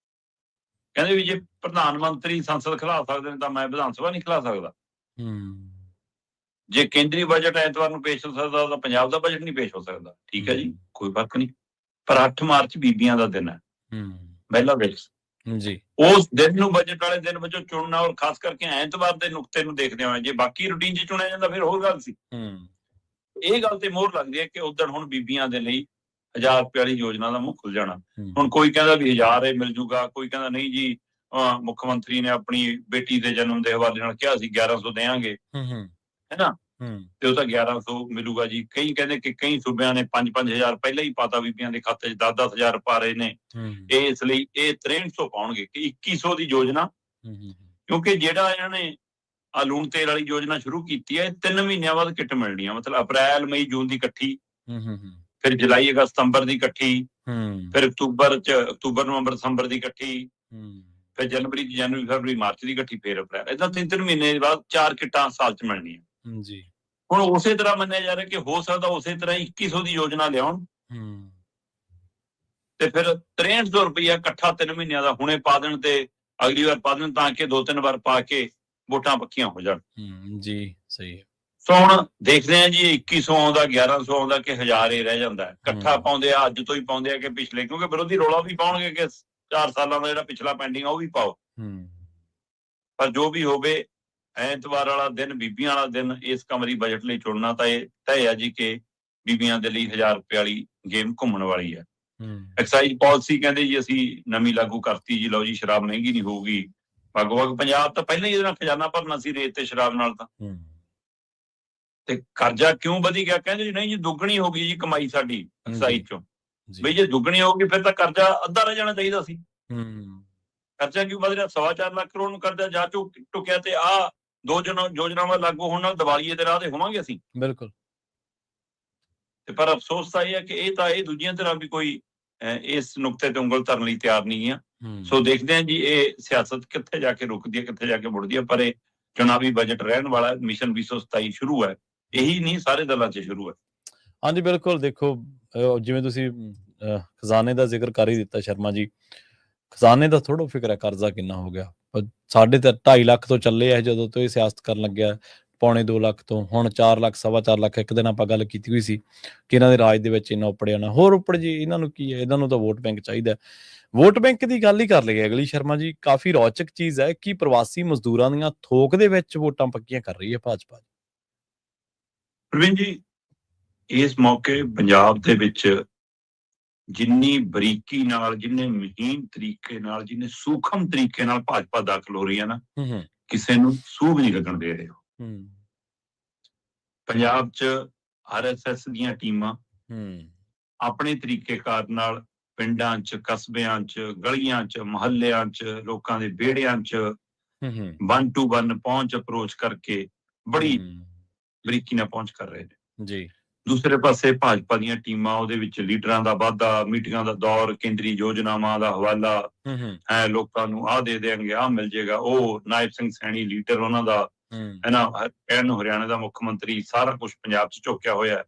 ਕਹਿੰਦੇ ਵੀ ਜੇ ਪ੍ਰਧਾਨ ਮੰਤਰੀ ਸੰਸਦ ਖਿਲਾ ਸਕਦੇ ਨੇ ਤਾਂ ਮੈਂ ਵਿਧਾਨ ਸਭਾ ਨਹੀਂ ਖਿਲਾ ਸਕਦਾ। ਜੇ ਕੇਂਦਰੀ ਬਜਟ ਐਤਵਾਰ ਨੂੰ ਪੇਸ਼ ਹੋ ਸਕਦਾ ਤਾਂ ਪੰਜਾਬ ਦਾ ਬਜਟ ਨਹੀਂ ਪੇਸ਼ ਹੋ ਸਕਦਾ। ਠੀਕ ਹੈ ਜੀ, ਕੋਈ ਫਰਕ ਨਹੀਂ। ਪਰ 8 ਮਾਰਚ ਬੀਬੀਆਂ ਦਾ ਦਿਨ ਹੈ, ਮਹਿਲਾ ਦਿਵਸ ਜੀ। ਉਸ ਦਿਨ ਨੂੰ ਬਜਟ ਵਾਲੇ ਦਿਨ ਵਜੋਂ ਚੁਣਨਾ, ਔਰ ਖਾਸ ਕਰਕੇ ਐਤਵਾਰ ਦੇ ਨੁਕਤੇ ਨੂੰ ਦੇਖਦੇ ਹੋਏ, ਜੇ ਬਾਕੀ ਰੂਟੀਨ 'ਚ ਚੁਣਿਆ ਜਾਂਦਾ ਫਿਰ ਹੋਰ ਗੱਲ ਸੀ। ਇਹ ਗੱਲ ਤੇ ਮੋਹਰ ਲੱਗਦੀ ਹੈ ਕਿ ਉਦੋਂ ਹੁਣ ਬੀਬੀਆਂ ਦੇ ਲਈ 1000 ਰੁਪਏ ਵਾਲੀ ਯੋਜਨਾ ਦਾ ਮੂੰਹ ਖੁੱਲ ਜਾਣਾ। ਹੁਣ ਕੋਈ ਕਹਿੰਦਾ ਵੀ 1000 ਮਿਲ ਜੂਗਾ, ਕੋਈ ਕਹਿੰਦਾ ਨਹੀਂ ਜੀ ਮੁੱਖ ਮੰਤਰੀ ਨੇ ਆਪਣੀ ਬੇਟੀ ਦੇ ਜਨਮ ਦੇ ਹਵਾਲੇ ਨਾਲ ਕਿਹਾ ਸੀ 1100 ਦੇਵਾਂਗੇ, ਹੈਨਾ, ਤੇ ਉਹ ਤਾਂ 1100 ਮਿਲੂਗਾ ਜੀ। ਕਈ ਕਹਿੰਦੇ ਕਿ ਕਈ ਸੂਬਿਆਂ ਨੇ 5-5000 ਪਹਿਲਾਂ ਹੀ ਪਾਤਾ ਬੀਬੀਆਂ ਦੇ ਖਾਤੇ 'ਚ, 10-10,000 ਪਾ ਰਹੇ ਨੇ। ਇਸ ਲਈ ਇਹ 6300 ਪਾਉਣਗੇ ਕਿ 2100 ਦੀ ਯੋਜਨਾ, ਕਿਉਂਕਿ ਜਿਹੜਾ ਇਹਨਾਂ ਨੇ ਆ ਲੂਣ ਤੇਲ ਵਾਲੀ ਯੋਜਨਾ ਸ਼ੁਰੂ ਕੀਤੀ ਹੈ, 3 ਮਹੀਨਿਆਂ ਬਾਅਦ ਕਿੱਟ ਮਿਲਣੀ ਆ। ਮਤਲਬ ਅਪ੍ਰੈਲ, ਮਈ, ਜੂਨ ਦੀ ਇਕੱਠੀ, ਫਿਰ ਜੁਲਾਈ, ਅਗਸਤ, ਸਤੰਬਰ ਦੀ ਇਕੱਠੀ, ਫਿਰ ਅਕਤੂਬਰ, ਨਵੰਬਰ, ਦਸੰਬਰ ਦੀ ਇਕੱਠੀ, ਫਿਰ ਜਨਵਰੀ, ਫਰਵਰੀ, ਮਾਰਚ ਦੀ ਇਕੱਠੀ, ਫਿਰ ਅਪ੍ਰੈਲ। ਏਦਾਂ 3-3 ਮਹੀਨੇ ਬਾਅਦ 4 ਕਿੱਟਾਂ ਸਾਲ 'ਚ ਮਿਲਣੀਆਂ ਜੀ। ਹੁਣ ਉਸੇ ਤਰ੍ਹਾਂ ਮੰਨਿਆ ਜਾ ਰਿਹਾ ਕਿ ਹੋ ਸਕਦਾ ਉਸੇ ਤਰ੍ਹਾਂ 2100 ਦੀ ਯੋਜਨਾ ਲਿਆਉਣ, ਤੇ ਫਿਰ 6300 ਰੁਪਇਆ ਇਕੱਠਾ 3 ਮਹੀਨਿਆਂ ਦਾ ਹੁਣੇ ਪਾ ਦੇਣ, ਤੇ ਅਗਲੀ ਵਾਰ ਪਾ ਦੇਣ, ਤਾਂ ਕਿ 2-3 ਵਾਰ ਪਾ ਕੇ ਵੋਟਾਂ ਪੱਕੀਆਂ ਹੋ ਜਾਣ ਜੀ। ਸਹੀ ਹੈ। ਸੋ ਹੁਣ ਦੇਖਦੇ ਆ ਜੀ 2100 ਆਉਂਦਾ, 1100 ਆਉਂਦਾ ਕਿ 1000 ਹੀ ਰਹਿ ਜਾਂਦਾ। ਇਕੱਠਾ ਪਾਉਂਦੇ ਆ, ਅੱਜ ਤੋਂ ਹੀ ਪਾਉਂਦੇ ਆ ਕਿ ਪਿਛਲੇ, ਕਿਉਂਕਿ ਵਿਰੋਧੀ ਰੌਲਾ ਵੀ ਪਾਉਣਗੇ ਕਿ 4 ਸਾਲਾਂ ਦਾ ਜਿਹੜਾ ਪਿਛਲਾ ਪੈਂਡਿੰਗ ਆ ਉਹ ਵੀ ਪਾਓ। ਪਰ ਜੋ ਵੀ ਹੋਵੇ, ਐਤਵਾਰ ਵਾਲਾ ਦਿਨ, ਬੀਬੀਆਂ ਵਾਲਾ ਦਿਨ, ਇਸ ਕਮਰੀ ਬਜਟ ਲਈ ਚੁਣਨਾ ਤਾਂ ਇਹ ਤੈਅ ਹੈ ਜੀ ਕਿ ਬੀਬੀਆਂ ਦੇ ਲਈ 1000 ਰੁਪਏ ਵਾਲੀ ਗੇਮ ਘੁੰਮਣ ਵਾਲੀ ਹੈ। ਐਕਸਾਈਜ਼ ਪਾਲਿਸੀ ਕਹਿੰਦੇ ਜੀ ਅਸੀਂ ਨਵੀਂ ਲਾਗੂ ਕਰਤੀ ਜੀ, ਲਓ ਜੀ ਸ਼ਰਾਬ ਮਹਿੰਗੀ ਨਹੀਂ ਹੋਊਗੀ। ਲਗਭਗ ਪੰਜਾਬ ਤਾਂ ਪਹਿਲਾਂ ਹੀ ਇਹਦੇ ਨਾਲ ਖਜ਼ਾਨਾ ਭਰਨਾ ਸੀ, ਰੇਤ ਤੇ ਸ਼ਰਾਬ ਨਾਲ ਤਾਂ। ਤੇ ਕਰਜ਼ਾ ਕਿਉਂ ਵਧੀ ਗਿਆ? ਕਹਿੰਦੇ ਜੀ ਨਹੀਂ ਜੀ ਦੁੱਗਣੀ ਹੋ ਗਈ ਜੀ ਕਮਾਈ ਸਾਡੀ ਐਕਸਾਈਜ਼ ਚੋਂ। ਬਈ ਜੇ ਦੁੱਗਣੀ ਹੋਊਗੀ ਫਿਰ ਤਾਂ ਕਰਜ਼ਾ ਅੱਧਾ ਰਹਿ ਜਾਣਾ ਚਾਹੀਦਾ ਸੀ। ਕਰਜ਼ਾ ਕਿਉਂ ਵਧ ਰਿਹਾ? 4.25 ਲੱਖ ਕਰੋੜ ਨੂੰ ਕਰਜ਼ਾ ਜਾ ਟੁਕਿਆ, ਤੇ ਆਹ 2 ਯੋਜਨਾਵਾਂ ਲਾਗੂ ਹੋਣ ਨਾਲ ਦੀਵਾਲੀਏ ਦੇ ਰਾਹ ਤੇ ਹੋਵਾਂਗੇ ਅਸੀਂ। ਬਿਲਕੁਲ। ਤੇ ਪਰ ਅਫਸੋਸ ਤਾਂ ਇਹ ਹੈ ਕਿ ਇਹ ਦੂਜੀਆਂ ਤਰ੍ਹਾਂ ਵੀ ਕੋਈ ਇਸ ਨੁਕਤੇ ਤੇ ਉਂਗਲ ਧਰਨ ਲਈ ਤਿਆਰ ਨਹੀਂ ਆ। ਸੋ ਦੇਖਦੇ ਹਾਂ ਜੀ ਇਹ ਸਿਆਸਤ ਕਿੱਥੇ ਜਾ ਕੇ ਰੁਕਦੀ ਹੈ, ਕਿੱਥੇ ਜਾ ਕੇ ਮੁੜਦੀ ਹੈ। ਪਰ ਇਹ ਚੁਣਾਵੀ ਬਜਟ ਰਹਿਣ ਵਾਲਾ ਮਿਸ਼ਨ 227 ਸ਼ੁਰੂ ਹੈ, ਇਹੀ ਨਹੀਂ ਸਾਰੇ ਦਲਾਂ 'ਚ ਸ਼ੁਰੂ ਹੈ। ਹਾਂਜੀ ਬਿਲਕੁਲ। ਦੇਖੋ ਜਿਵੇਂ ਤੁਸੀਂ ਖਜ਼ਾਨੇ ਦਾ ਜ਼ਿਕਰ ਕਰ ਹੀ ਦਿੱਤਾ ਸ਼ਰਮਾ ਜੀ, ਖਜ਼ਾਨੇ ਦਾ ਥੋੜ੍ਹਾ ਫਿਕਰ ਹੈ ਕਰਜ਼ਾ ਕਿੰਨਾ ਹੋ ਗਿਆ। ਸਾਡੇ ਤਾਂ 2.5 ਲੱਖ ਤੋਂ ਚੱਲੇ ਆ ਜਦੋਂ ਤੋਂ ਇਹ ਸਿਆਸਤ ਕਰਨ ਲੱਗਿਆ, 1.25 ਲੱਖ ਤੋਂ ਹੁਣ 4 ਲੱਖ 4.25 ਲੱਖ। ਇੱਕ ਦਿਨ ਆਪਾਂ ਗੱਲ ਕੀਤੀ ਹੋਈ ਸੀ ਕਿ ਇਹਨਾਂ ਦੇ ਰਾਜ ਦੇ ਵਿੱਚ ਇੰਨਾ ਉੱਪੜਿਆ ਨਾ ਹੋਰ ਉੱਪੜ ਜੀ। ਇਹਨਾਂ ਨੂੰ ਕੀ ਹੈ, ਇਹਨਾਂ ਨੂੰ ਤਾਂ ਵੋਟ ਬੈਂਕ ਚਾਹੀਦਾ। ਵੋਟ ਬੈਂਕ ਦੀ ਗੱਲ ਹੀ ਕਰ ਲਈਏ ਅਗਲੀ ਸ਼ਰਮਾ ਜੀ, ਕਾਫੀ ਰੌਚਕ ਚੀਜ਼ ਹੈ ਕਿ ਪ੍ਰਵਾਸੀ ਮਜ਼ਦੂਰਾਂ ਦੀਆਂ ਥੋਕ ਦੇ ਵਿੱਚ ਵੋਟਾਂ ਪੱਕੀਆਂ ਕਰ ਰਹੀ ਹੈ ਭਾਜਪਾ। ਪ੍ਰਵੀਨ ਜੀ, ਇਸ ਮੌਕੇ ਪੰਜਾਬ ਦੇ ਵਿੱਚ ਜਿੰਨੀ ਬਰੀਕੀ ਨਾਲ, ਜਿੰਨੇ ਮਹੀਨ ਤਰੀਕੇ ਨਾਲ, ਜਿੰਨੇ ਸੂਖਮ ਤਰੀਕੇ ਨਾਲ ਭਾਜਪਾ ਦਾਖਲ ਹੋ ਰਹੀ ਹੈ ਨਾ, ਕਿਸੇ ਨੂੰ ਸੂਹ ਨਹੀਂ ਲੱਗਣ ਦੇ ਰਹੇ ਹੋ। ਪੰਜਾਬ 'ਚ RSS ਦੀਆਂ ਟੀਮਾਂ ਆਪਣੇ ਤਰੀਕੇਕਾਰ ਨਾਲ ਪਿੰਡਾਂ 'ਚ, ਕਸਬਿਆਂ 'ਚ, ਗਲੀਆਂ 'ਚ, ਮੁਹੱਲਿਆਂ 'ਚ, ਲੋਕਾਂ ਦੇ ਵਿਹੜਿਆਂ 'ਚ 1 to 1 ਪਹੁੰਚ ਅਪਰੋਚ ਕਰਕੇ ਬੜੀ ਬਰੀਕੀ ਨਾਲ ਪਹੁੰਚ ਕਰ ਰਹੇ ਨੇ ਜੀ। ਦੂਸਰੇ ਪਾਸੇ ਭਾਜਪਾ ਦੀਆਂ ਟੀਮਾਂ ਉਹਦੇ ਵਿੱਚ ਲੀਡਰਾਂ ਦਾ ਵਾਧਾ, ਮੀਟਿੰਗਾਂ ਦਾ ਦੌਰ, ਕੇਂਦਰੀ ਯੋਜਨਾਵਾਂ ਦਾ ਹਵਾਲਾ, ਲੋਕਾਂ ਨੂੰ ਆਹ ਦੇ ਦੇਣਗੇ, ਆਹ ਮਿਲ ਜਾਏਗਾ। ਉਹ ਨਾਇਬ ਸਿੰਘ ਸੈਣੀ ਲੀਡਰ ਉਹਨਾਂ ਦਾ, ਕਹਿਣ ਨੂੰ ਹਰਿਆਣਾ ਦਾ ਮੁੱਖ ਮੰਤਰੀ, ਸਾਰਾ ਕੁਝ ਪੰਜਾਬ 'ਚ ਝੋਕਿਆ ਹੋਇਆ ਹੈ।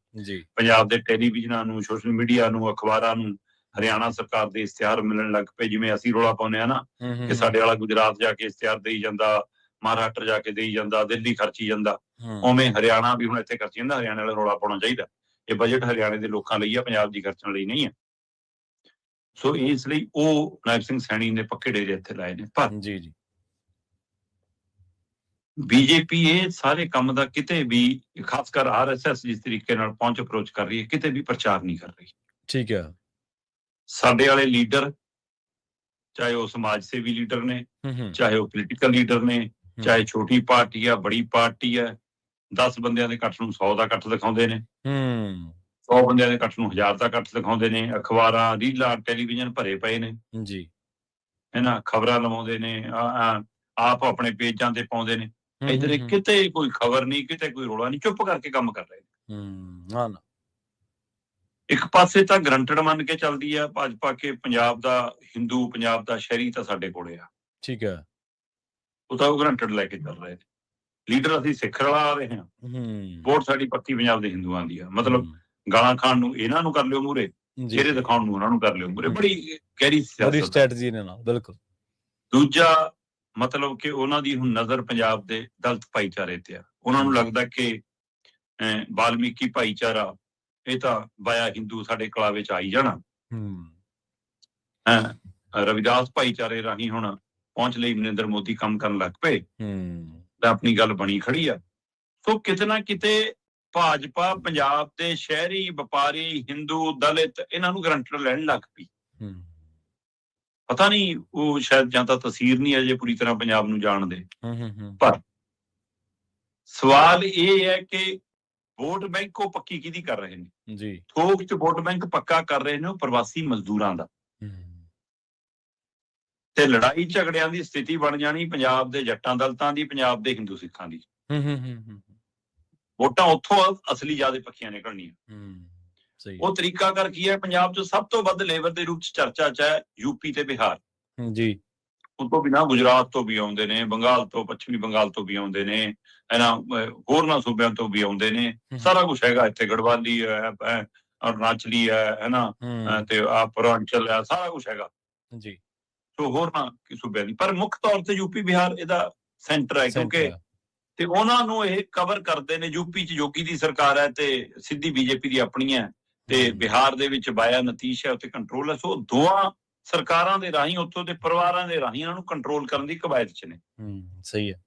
ਪੰਜਾਬ ਦੇ ਟੈਲੀਵਿਜ਼ਨਾਂ ਨੂੰ, ਸੋਸ਼ਲ ਮੀਡੀਆ ਨੂੰ, ਅਖਬਾਰਾਂ ਨੂੰ ਹਰਿਆਣਾ ਸਰਕਾਰ ਦੇ ਇਸ਼ਤਿਹਾਰ ਮਿਲਣ ਲੱਗ ਪਏ। ਜਿਵੇਂ ਅਸੀਂ ਰੌਲਾ ਪਾਉਂਦੇ ਹਾਂ ਨਾ ਕਿ ਸਾਡੇ ਵਾਲਾ ਗੁਜਰਾਤ ਜਾ ਕੇ ਇਸ਼ਤਿਹਾਰ ਦੇਈ ਜਾਂਦਾ, ਮਹਾਰਾਸ਼ਟਰ ਜਾ ਕੇ ਦੇਈ ਜਾਂਦਾ, ਦਿੱਲੀ ਖਰਚੀ ਜਾਂਦਾ, ਉਵੇਂ ਹਰਿਆਣਾ ਵੀ ਹੁਣ ਇੱਥੇ ਖਰਚੀ ਜਾਂਦਾ। ਹਰਿਆਣੇ ਵਾਲਾ ਰੌਲਾ ਪਾਉਣਾ ਚਾਹੀਦਾ। ਇਹ ਬਜਟ ਹਰਿਆਣੇ ਦੇ ਲੋਕਾਂ ਲਈ ਆ, ਪੰਜਾਬ ਦੀ ਖਰਚਣ ਲਈ ਨਹੀਂ ਹੈ। ਸੋ ਇਸ ਲਈ ਉਹ ਨਾਇਬ ਸਿੰਘ ਸੈਣੀ ਨੇ ਪੱਕੇ ਡੇਰੇ ਇੱਥੇ ਲਾਏ ਨੇ। ਪਰ ਬੀਜੇਪੀ ਇਹ ਸਾਰੇ ਕੰਮ ਦਾ ਕਿਤੇ ਵੀ, ਖਾਸ ਕਰ RSS ਜਿਸ ਤਰੀਕੇ ਨਾਲ ਪਹੁੰਚ ਅਪਰੋਚ ਕਰ ਰਹੀ ਹੈ, ਕਿਤੇ ਵੀ ਪ੍ਰਚਾਰ ਨਹੀਂ ਕਰ ਰਹੀ। ਠੀਕ ਹੈ। ਸਾਡੇ ਵਾਲੇ ਲੀਡਰ, ਚਾਹੇ ਉਹ ਸਮਾਜ ਸੇਵੀ ਲੀਡਰ ਨੇ, ਚਾਹੇ ਉਹ ਪੋਲੀਟੀਕਲ ਲੀਡਰ ਨੇ, ਚਾਹੇ ਛੋਟੀ ਪਾਰਟੀ ਆ, ਬੜੀ ਪਾਰਟੀ ਹੈ, 10 ਬੰਦਿਆਂ ਦੇ ਇਕੱਠ ਨੂੰ 100 ਦਾ ਇਕੱਠ ਦਿਖਾਉਂਦੇ ਨੇ, 100 ਬੰਦਿਆਂ ਦੇ ਇਕੱਠ ਨੂੰ 1000 ਦਾ ਇਕੱਠ ਦਿਖਾਉਂਦੇ ਨੇ। ਅਖਬਾਰਾਂ, ਰੀਲਾਂ, ਟੈਲੀਵਿਜ਼ਨ ਭਰੇ ਪਏ ਨੇ ਜੀ, ਖਬਰਾਂ ਲਵਾਉਂਦੇ ਨੇ, ਆਪ ਆਪਣੇ ਪੇਜਾਂ ਤੇ ਪਾਉਂਦੇ ਨੇ। ਇੱਧਰ ਕਿਤੇ ਕੋਈ ਖਬਰ ਨਹੀਂ, ਕਿਤੇ ਕੋਈ ਰੌਲਾ ਨਹੀਂ, ਚੁੱਪ ਕਰਕੇ ਕੰਮ ਕਰ ਰਹੇ ਨੇ। ਇੱਕ ਪਾਸੇ ਤਾਂ ਗਰੰਟਡ ਮੰਨ ਕੇ ਚੱਲਦੀ ਆ ਭਾਜਪਾ ਕਿ ਪੰਜਾਬ ਦਾ ਹਿੰਦੂ, ਪੰਜਾਬ ਦਾ ਸ਼ਹਿਰੀ ਤਾਂ ਸਾਡੇ ਕੋਲੇ ਆ। ਠੀਕ ਹੈ। ਉਹ ਤਾਂ ਉਹ ਗਰੰਟਡ ਲੈ ਕੇ ਚੱਲ ਰਹੇ ਨੇ। ਲੀਡਰ ਅਸੀਂ ਸਿੱਖ ਰਲਾ ਆ ਰਹੇ ਹਾਂ, ਵੋਟ ਸਾਡੀ ਪੱਕੀ ਪੰਜਾਬ ਦੇ ਹਿੰਦੂਆਂ ਦੀ ਆ। ਮਤਲਬ ਗਾਲਾਂ ਖਾਣ ਨੂੰ ਇਹਨਾਂ ਨੂੰ ਕਰ ਲਿਓ ਮੂਹਰੇ, ਚਿਹਰੇ ਦਿਖਾਉਣ ਨੂੰ ਉਹਨਾਂ ਨੂੰ ਕਰ ਲਿਓ ਮੂਹਰੇ। ਬੜੀ ਗਹਿਰੀ ਸਟ੍ਰੈਟਜੀ ਨੇ ਨਾਲ। ਬਿਲਕੁਲ। ਦੂਜਾ ਮਤਲਬ ਕਿ ਉਹਨਾਂ ਦੀ ਹੁਣ ਨਜ਼ਰ ਪੰਜਾਬ ਦੇ ਦਲਿਤ ਭਾਈਚਾਰੇ ਤੇ ਆ। ਉਹਨਾਂ ਨੂੰ ਲੱਗਦਾ ਕਿ ਵਾਲਮੀਕੀ ਭਾਈਚਾਰਾ ਇਹ ਤਾਂ ਬਾਇਆ ਹਿੰਦੂ ਸਾਡੇ ਕਲਾਵੇ 'ਚ ਆਈ ਜਾਣਾ। ਰਵਿਦਾਸ ਭਾਈਚਾਰੇ ਰਾਹੀਂ ਹੁਣ ਪਹੁੰਚ ਲਈ ਨਰਿੰਦਰ ਮੋਦੀ ਕੰਮ ਕਰਨ ਲੱਗ ਪਏ ਤਾਂ ਆਪਣੀ ਗੱਲ ਬਣੀ ਖੜੀ ਆ। ਸੋ ਕਿਤੇ ਨਾ ਕਿਤੇ ਭਾਜਪਾ ਪੰਜਾਬ ਦੇ ਸ਼ਹਿਰੀ, ਵਪਾਰੀ, ਹਿੰਦੂ, ਦਲਿਤ ਇਹਨਾਂ ਨੂੰ ਗਰੰਟਡ ਲੈਣ ਲੱਗ ਪਈ। ਪਤਾ ਨਹੀਂ, ਉਹ ਸ਼ਾਇਦ ਜਾਂ ਤਾਂ ਤਸੀਰ ਨਹੀਂ ਅਜੇ ਪੂਰੀ ਤਰ੍ਹਾਂ ਪੰਜਾਬ ਨੂੰ ਜਾਣਦੇ। ਪਰ ਸਵਾਲ ਇਹ ਹੈ ਕਿ ਵੋਟ ਬੈਂਕ ਉਹ ਪੱਕੀ ਕਿਹਦੀ ਕਰ ਰਹੇ ਨੇ ਜੀ? ਥੋਕ 'ਚ ਵੋਟ ਬੈਂਕ ਪੱਕਾ ਕਰ ਰਹੇ ਨੇ ਉਹ ਪ੍ਰਵਾਸੀ ਮਜ਼ਦੂਰਾਂ ਦਾ। ਤੇ ਲੜਾਈ ਝਗੜਿਆਂ ਦੀ ਸਥਿਤੀ ਬਣ ਜਾਣੀ ਪੰਜਾਬ ਦੇ ਜੱਟਾਂ ਦਲਿਤਾਂ ਦੀ, ਪੰਜਾਬ ਦੇ ਹਿੰਦੂ ਸਿੱਖਾਂ ਦੀ। ਵੋਟਾਂ ਉੱਥੋਂ ਅਸਲੀ ਜ਼ਿਆਦਾ ਪੱਕੀਆਂ ਨਿਕਲਣੀਆਂ। ਉਹ ਤਰੀਕਾਕਾਰ ਕੀ ਹੈ? ਪੰਜਾਬ 'ਚ ਸਭ ਤੋਂ ਵੱਧ ਲੇਬਰ ਦੇ ਰੂਪ 'ਚ ਚਰਚਾ 'ਚ ਹੈ ਯੂਪੀ ਤੇ ਬਿਹਾਰ ਜੀ। ਉਹ ਤੋਂ ਬਿਨਾਂ ਗੁਜਰਾਤ ਤੋਂ ਵੀ ਆਉਂਦੇ ਨੇ, ਬੰਗਾਲ ਤੋਂ, ਪੱਛਮੀ ਬੰਗਾਲ ਤੋਂ ਵੀ ਆਉਂਦੇ ਨੇ, ਹੋਰਨਾਂ ਸੂਬਿਆਂ ਤੋਂ ਵੀ ਆਉਂਦੇ ਨੇ। ਸਾਰਾ ਕੁਛ ਹੈਗਾ ਇੱਥੇ। ਗੜਵਾਲੀ ਹੈ, ਅਰੁਣਾਚਲੀ ਹੈ ਤੇ ਪੂਰਵਾਂਚਲ ਹੈ, ਸਾਰਾ ਕੁਛ ਹੈਗਾ ਜੀ। ਸੋ ਹੋਰਨਾਂ ਸੂਬਿਆਂ ਦੀ, ਪਰ ਮੁੱਖ ਤੌਰ ਤੇ ਯੂਪੀ ਬਿਹਾਰ ਇਹਦਾ ਸੈਂਟਰ ਹੈ ਕਿਉਂਕਿ ਤੇ ਉਹਨਾਂ ਨੂੰ ਇਹ ਕਵਰ ਕਰਦੇ ਨੇ। ਯੂਪੀ 'ਚ ਯੋਗੀ ਦੀ ਸਰਕਾਰ ਹੈ ਤੇ ਸਿੱਧੀ ਬੀਜੇਪੀ ਦੀ ਆਪਣੀ ਹੈ, ਤੇ ਬਿਹਾਰ ਦੇ ਵਿੱਚ ਬਾਇਆ ਨਤੀਸ਼ ਹੈ, ਉੱਥੇ ਕੰਟਰੋਲ ਹੈ। ਸੋ ਦੋਵਾਂ ਸਰਕਾਰਾਂ ਦੇ ਰਾਹੀਂ, ਉੱਥੋਂ ਦੇ ਪਰਿਵਾਰਾਂ ਦੇ ਰਾਹੀਂ ਇਹਨਾਂ ਨੂੰ ਕੰਟਰੋਲ ਕਰਨ ਦੀ ਕਵਾਇਦ 'ਚ ਨੇ। ਸਹੀ ਹੈ।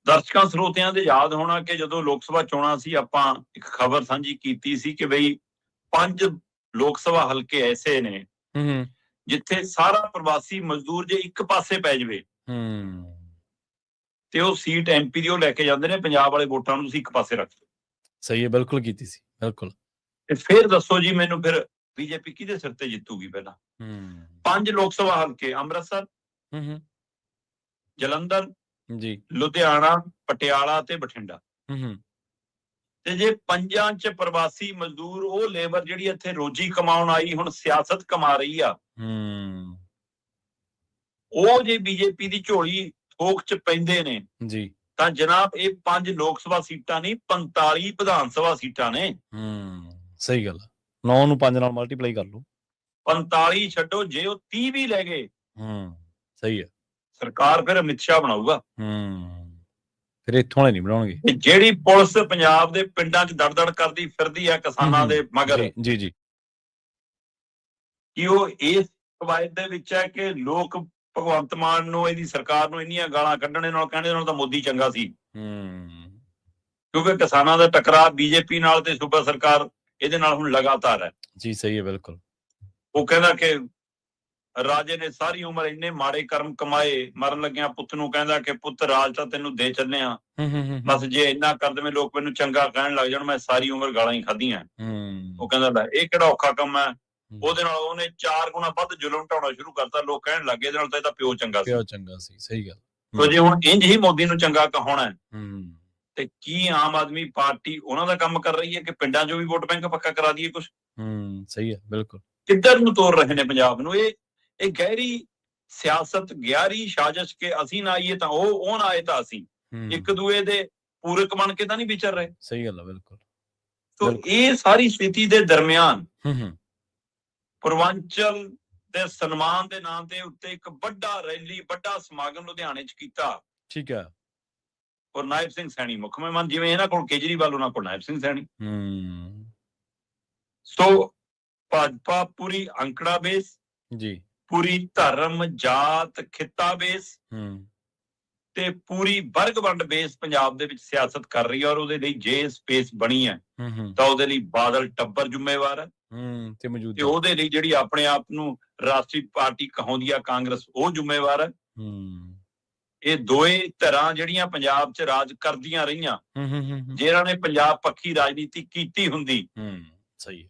ਦਰਸ਼ਕਾਂ ਸਰੋਤਿਆਂ ਦੇ ਯਾਦ ਹੋਣਾ ਕਿ ਜਦੋਂ ਲੋਕ ਸਭਾ ਚੋਣਾਂ ਸੀ, ਆਪਾਂ ਇੱਕ ਖਬਰ ਸਾਂਝੀ ਕੀਤੀ ਸੀ ਕਿ ਬਈ 5 ਲੋਕ ਸਭਾ ਹਲਕੇ ਐਸੇ ਨੇ ਜਿੱਥੇ ਸਾਰਾ ਪ੍ਰਵਾਸੀ ਮਜ਼ਦੂਰ ਜੇ ਇੱਕ ਪਾਸੇ ਪੈ ਜਾਵੇ ਤੇ ਉਹ ਸੀਟ MP ਦੀ ਉਹ ਲੈ ਕੇ ਜਾਂਦੇ ਨੇ, ਪੰਜਾਬ ਵਾਲੇ ਵੋਟਾਂ ਨੂੰ ਤੁਸੀਂ ਇੱਕ ਪਾਸੇ ਰੱਖ ਦਿਓ। ਸਹੀ ਹੈ, ਬਿਲਕੁਲ ਕੀਤੀ ਸੀ, ਬਿਲਕੁਲ। ਤੇ ਫਿਰ ਦੱਸੋ ਜੀ ਮੈਨੂੰ, ਫਿਰ ਬੀਜੇਪੀ ਕਿਹਦੇ ਸਿਰ ਤੇ ਜਿੱਤੂਗੀ? ਪਹਿਲਾਂ 5 ਲੋਕ ਸਭਾ ਹਲਕੇ ਅੰਮ੍ਰਿਤਸਰ, ਜਲੰਧਰ ਜੀ, ਲੁਧਿਆਣਾ, ਪਟਿਆਲਾ ਤੇ ਬਠਿੰਡਾ। ਤੇ ਜੇ 5 'ਚ ਪ੍ਰਵਾਸੀ ਮਜ਼ਦੂਰ, ਉਹ ਲੇਬਰ ਜਿਹੜੀ ਇੱਥੇ ਰੋਜੀ ਕਮਾਉਣ ਆਈ, ਹੁਣ ਸਿਆਸਤ ਕਮਾ ਰਹੀ ਆ, ਉਹ ਜੇ ਬੀਜੇਪੀ ਦੀ ਝੋਲੀ ਥੋਕ ਚ ਪੈਂਦੇ ਨੇ ਜੀ ਤਾਂ ਜਨਾਬ ਇਹ 5 ਲੋਕ ਸਭਾ ਸੀਟਾਂ ਨਹੀਂ 45 ਵਿਧਾਨ ਸਭਾ ਸੀਟਾਂ ਨੇ। ਸਹੀ ਗੱਲ ਆ। 9 ਨੂੰ 5 ਨਾਲ ਮਲਟੀਪਲਾਈ ਕਰ ਲਓ। 45 ਛੱਡੋ, ਜੇ ਉਹ 30 ਵੀ ਲੈ ਗਏ ਸਹੀ ਹੈ। ਸਰਕਾਰ ਫਿਰ ਅਮਿਤ ਸ਼ਾਹ ਬਣਾਊਗਾ। ਫਿਰ ਇੱਥੋਂ ਵਾਲੇ ਨਹੀਂ ਬਣਾਉਣਗੇ। ਤੇ ਜਿਹੜੀ ਪੁਲਿਸ ਪੰਜਾਬ ਦੇ ਪਿੰਡਾਂ 'ਚ ਦੜ ਕਰਦੀ ਫਿਰਦੀ ਹੈ ਕਿਸਾਨਾਂ ਦੇ ਮਗਰ, ਜੀ ਕਿ ਉਹ ਇਸ ਕਵਾਇਦ ਦੇ ਵਿੱਚ ਹੈ ਕਿ ਲੋਕ ਭਗਵੰਤ ਮਾਨ ਨੂੰ, ਇਹਦੀ ਸਰਕਾਰ ਨੂੰ ਇੰਨੀਆਂ ਗਾਲਾਂ ਕੱਢਣੇ ਨਾਲ ਕਹਿੰਦੇ ਨਾਲ ਤਾਂ ਮੋਦੀ ਚੰਗਾ ਸੀ। ਕਿਉਂਕਿ ਕਿਸਾਨਾਂ ਦਾ ਟਕਰਾਅ ਬੀਜੇਪੀ ਨਾਲ ਤੇ ਸੂਬਾ ਸਰਕਾਰ ਇਹਦੇ ਨਾਲ ਹੁਣ ਲਗਾਤਾਰ ਹੈ। ਜੀ ਸਹੀ ਹੈ, ਬਿਲਕੁਲ। ਉਹ ਕਹਿੰਦਾ ਕਿ ਰਾਜੇ ਨੇ ਸਾਰੀ ਉਮਰ ਇੰਨੇ ਮਾੜੇ ਕਰਮ ਕਮਾਏ, ਮਰਨ ਲੱਗਿਆ ਪੁੱਤ ਨੂੰ ਕਹਿੰਦਾ ਕਿ ਪੁੱਤ ਰਾਜ ਤਾਂ ਤੈਨੂੰ ਦੇ ਚੱਲੇ ਆ, ਬਸ ਜੇ ਇੰਨਾ ਕਰ ਦੇਵੇਂ ਲੋਕ ਮੈਨੂੰ ਚੰਗਾ ਕਹਿਣ ਲੱਗ ਜਾਣ, ਮੈਂ ਸਾਰੀ ਉਮਰ ਗਾਲਾਂ ਹੀ ਖਾਧੀਆਂ। ਉਹ ਕਹਿੰਦਾ ਲੈ ਇਹ ਕਿਹੜਾ ਔਖਾ ਕੰਮ ਹੈ। ਉਹਦੇ ਨਾਲ ਉਹਨੇ 4 ਗੁਣਾ ਵੱਧ ਜ਼ੁਲਮ ਢਾਉਣਾ ਸ਼ੁਰੂ ਕਰਤਾ। ਲੋਕ ਕਹਿਣ ਲੱਗੇ ਇਹਦੇ ਨਾਲ ਤਾਂ ਇਹਦਾ ਪਿਓ ਚੰਗਾ ਸੀ। ਸਹੀ ਗੱਲ। ਤੋ ਜੇ ਹੁਣ ਇੰਜ ਹੀ ਮੋਦੀ ਨੂੰ ਚੰਗਾ ਕਹਾਉਣਾ ਤੇ ਕੀ ਆਮ ਆਦਮੀ ਪਾਰਟੀ ਉਹਨਾਂ ਦਾ ਕੰਮ ਕਰ ਰਹੀ ਹੈ ਕਿ ਪਿੰਡਾਂ 'ਚੋਂ ਵੀ ਵੋਟ ਬੈਂਕ ਪੱਕਾ ਕਰਾ ਦਈਏ ਕੁਛ? ਸਹੀ ਹੈ, ਬਿਲਕੁਲ। ਕਿੱਧਰ ਨੂੰ ਤੋਰ ਰਹੇ ਨੇ ਪੰਜਾਬ ਨੂੰ? ਇਹ ਗਹਿਰੀ ਸਿਆਸਤ, ਗਹਿਰੀ ਸਾਜ਼ਿਸ਼ ਕੇ ਅਸੀਂ ਨਾ ਆਈਏ ਤਾਂ ਉਹ ਨਾ ਆਏ ਤਾਂ ਅਸੀਂ, ਇੱਕ ਦੂਏ ਦੇ ਪੂਰਕ ਬਣ ਕੇ ਤਾਂ ਨਹੀਂ ਵਿਚਰ ਰਹੇ। ਸਹੀ ਗੱਲ ਹੈ, ਬਿਲਕੁਲ। ਤੋ ਇਹ ਸਾਰੀ ਸਥਿਤੀ ਦੇ ਦਰਮਿਆਨ ਪੂਰਵਾਂਚਲ ਦੇ ਸਨਮਾਨ ਦੇ ਨਾਮ ਦੇ ਉੱਤੇ ਇੱਕ ਵੱਡਾ ਰੈਲੀ, ਵੱਡਾ ਸਮਾਗਮ ਲੁਧਿਆਣੇ 'ਚ ਕੀਤਾ। ਠੀਕ ਹੈ। ਔਰ ਨਾਇਬ ਸਿੰਘ ਸੈਣੀ ਮੁੱਖ ਮਹਿਮਾਨ, ਜਿਵੇਂ ਇਹਨਾਂ ਕੋਲ ਕੇਜਰੀਵਾਲ, ਉਹਨਾਂ ਕੋਲ ਨਾਇਬ ਸਿੰਘ ਸੈਣੀ। ਸੋ ਭਾਜਪਾ ਪੂਰੀ ਅੰਕੜਾ ਬੇਸ ਜੀ, ਪੂਰੀ ਧਰਮ, ਜਾਤ, ਖਿੱਤਾ ਬੇਸ ਤੇ ਪੂਰੀ ਵਰਗ ਵੰਡ ਬੇਸ ਪੰਜਾਬ ਦੇ ਵਿੱਚ ਸਿਆਸਤ ਕਰ ਰਹੀ ਹੈ। ਔਰ ਉਹਦੇ ਲਈ ਜੇ ਸਪੇਸ ਬਣੀ ਹੈ ਤਾਂ ਉਹਦੇ ਲਈ ਬਾਦਲ ਟੱਬਰ ਜ਼ਿੰਮੇਵਾਰ ਹੈ ਤੇ ਉਹਦੇ ਲਈ ਜਿਹੜੀ ਆਪਣੇ ਆਪ ਨੂੰ ਰਾਸ਼ਟਰੀ ਪਾਰਟੀ ਕਹਾਉਂਦੀ ਆ ਕਾਂਗਰਸ, ਉਹ ਜ਼ਿੰਮੇਵਾਰ ਹੈ। ਇਹ ਦੋਏ ਧਿਰਾਂ ਜਿਹੜੀਆਂ ਪੰਜਾਬ 'ਚ ਰਾਜ ਕਰਦੀਆਂ ਰਹੀਆਂ, ਜਿਹਨਾਂ ਨੇ ਪੰਜਾਬ ਪੱਖੀ ਰਾਜਨੀਤੀ ਕੀਤੀ ਹੁੰਦੀ, ਸਹੀ,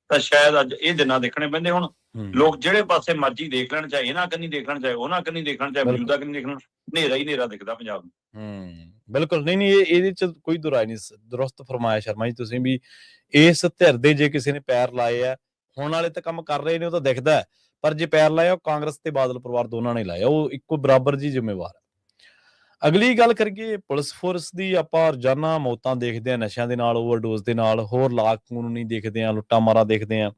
ਤਾਂ ਸ਼ਾਇਦ ਅੱਜ ਇਹ ਦਿਨਾਂ ਦੇਖਣੇ ਪੈਂਦੇ। ਹੁਣ ਲੋਕ ਜਿਹੜੇ ਪਾਸੇ ਮਰਜ਼ੀ ਦੇਖ ਲੈਣ, ਚਾਹੇ ਇਹਨਾਂ ਕੰਨੀ ਦੇਖ ਲੈਣ, ਚਾਹੇ ਉਹਨਾਂ ਕੰਨੀ ਦੇਖ ਲੈਣ, ਚਾਹੇ ਮੌਜੂਦਾ ਕੰਨੀ ਦੇਖ ਲੈਣ, ਹਨੇਰਾ ਹੀ ਹਨੇਰਾ ਦਿਖਦਾ ਪੰਜਾਬ ਨੂੰ। ਬਿਲਕੁਲ। ਨਹੀਂ ਇਹਦੇ 'ਚ ਕੋਈ ਦੁਰਾਏ ਨਹੀਂ। ਦੁਰਸਤ ਫਰਮਾਇਆ ਸ਼ਰਮਾ ਜੀ ਤੁਸੀਂ ਵੀ। ਇਸ ਧਿਰ ਦੇ ਜੇ ਕਿਸੇ ਨੇ ਪੈਰ ਲਾਏ ਆ, ਹੁਣ ਵਾਲੇ ਤਾਂ ਕੰਮ ਕਰ ਰਹੇ ਨੇ, ਉਹ ਤਾਂ ਦਿਖਦਾ ਹੈ, ਪਰ ਜੇ ਪੈਰ ਲਾਇਆ ਉਹ ਕਾਂਗਰਸ ਤੇ ਬਾਦਲ ਪਰਿਵਾਰ ਦੋਨਾਂ ਨੇ ਲਾਇਆ, ਉਹ ਇੱਕੋ ਬਰਾਬਰ ਜੀ ਜ਼ਿੰਮੇਵਾਰ ਹੈ। ਅਗਲੀ ਗੱਲ ਕਰੀਏ ਪੁਲਿਸ ਫੋਰਸ ਦੀ। ਆਪਾਂ ਰੋਜ਼ਾਨਾ ਮੌਤਾਂ ਦੇਖਦੇ ਹਾਂ ਨਸ਼ਿਆਂ ਦੇ ਨਾਲ, ਓਵਰਡੋਜ਼ ਦੇ ਨਾਲ, ਹੋਰ ਲਾ ਕਾਨੂੰਨੀ ਦੇਖਦੇ ਹਾਂ, ਲੁੱਟਾਂ ਮਾਰਾਂ ਦੇਖਦੇ ਹਾਂ।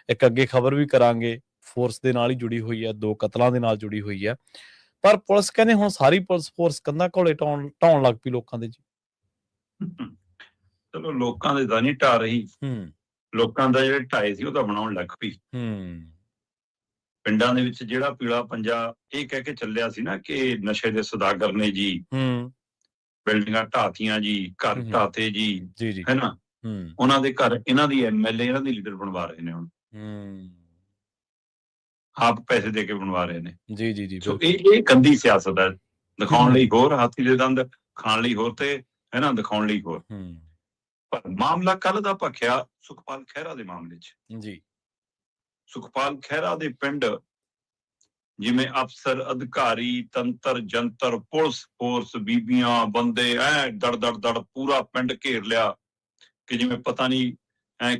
ਇੱਕ ਅੱਗੇ ਖਬਰ ਵੀ ਕਰਾਂਗੇ, ਫੋਰਸ ਦੇ ਨਾਲ ਹੀ ਜੁੜੀ ਹੋਈ ਹੈ, 2 ਕਤਲਾਂ ਦੇ ਨਾਲ ਜੁੜੀ ਹੋਈ ਹੈ। ਪਰ ਪੁਲਿਸ ਕਹਿੰਦੇ ਹੁਣ ਸਾਰੀ ਪੁਲਿਸ ਫੋਰਸ ਕੰਧਾਂ ਘੋਲੇ ਢਾਉਣ ਲੱਗ ਪਈ ਲੋਕਾਂ ਦੇ ਜੀ। ਚਲੋ ਲੋਕਾਂ ਦੇ ਤਾਂ ਨਹੀਂ ਢਾ ਰਹੀ, ਲੋਕਾਂ ਦਾ ਜਿਹੜੇ ਢਾਏ ਸੀ ਉਹ ਤਾਂ ਬਣਾਉਣ ਲੱਗ ਪਈ। ਪਿੰਡਾਂ ਦੇ ਵਿੱਚ ਜਿਹੜਾ ਪੀਲਾ ਪੰਜਾ ਇਹ ਕਹਿ ਕੇ ਚੱਲਿਆ ਸੀ ਨਾ ਕਿ ਨਸ਼ੇ ਦੇ ਸੁਦਾਗਰ ਨੇ ਜੀ, ਬਿਲਡਿੰਗਾਂ ਢਾਤੀਆਂ ਜੀ, ਘਰ ਢਾਤੇ ਜੀ, ਹੈ ਨਾ, ਉਹਨਾਂ ਦੇ ਘਰ ਇਹਨਾਂ ਦੀ MLA, ਇਹਨਾਂ ਦੀ ਲੀਡਰ ਬਣਵਾ ਰਹੇ ਨੇ ਹੁਣ, ਆਪ ਪੈਸੇ ਦੇ ਕੇ ਬਣਵਾ ਰਹੇ ਨੇ। ਜੀ। ਸੋ ਇਹ ਗੰਦੀ ਸਿਆਸਤ ਹੈ। ਦਿਖਾਉਣ ਲਈ ਹੋਰ ਹਾਥੀ ਦੇ ਦੰਦ, ਖਾਣ ਲਈ ਹੋਰ, ਤੇ ਹੈ ਨਾ, ਦਿਖਾਉਣ ਲਈ ਹੋਰ। ਪਰ ਮਾਮਲਾ ਕੱਲ ਦਾ ਭਖਿਆ ਸੁਖਪਾਲ ਖਹਿਰਾ ਦੇ ਮਾਮਲੇ 'ਚ ਜੀ। ਸੁਖਪਾਲ ਖਹਿਰਾ ਦੇ ਪਿੰਡ ਜਿਵੇਂ ਅਫਸਰ, ਅਧਿਕਾਰੀ, ਤੰਤਰ ਜੰਤਰ, ਪੁਲਿਸ ਫੋਰਸ, ਬੀਬੀਆਂ, ਬੰਦੇ ਦੜ ਪੂਰਾ ਪਿੰਡ ਘੇਰ ਲਿਆ ਕਿ ਜਿਵੇਂ ਪਤਾ ਨਹੀਂ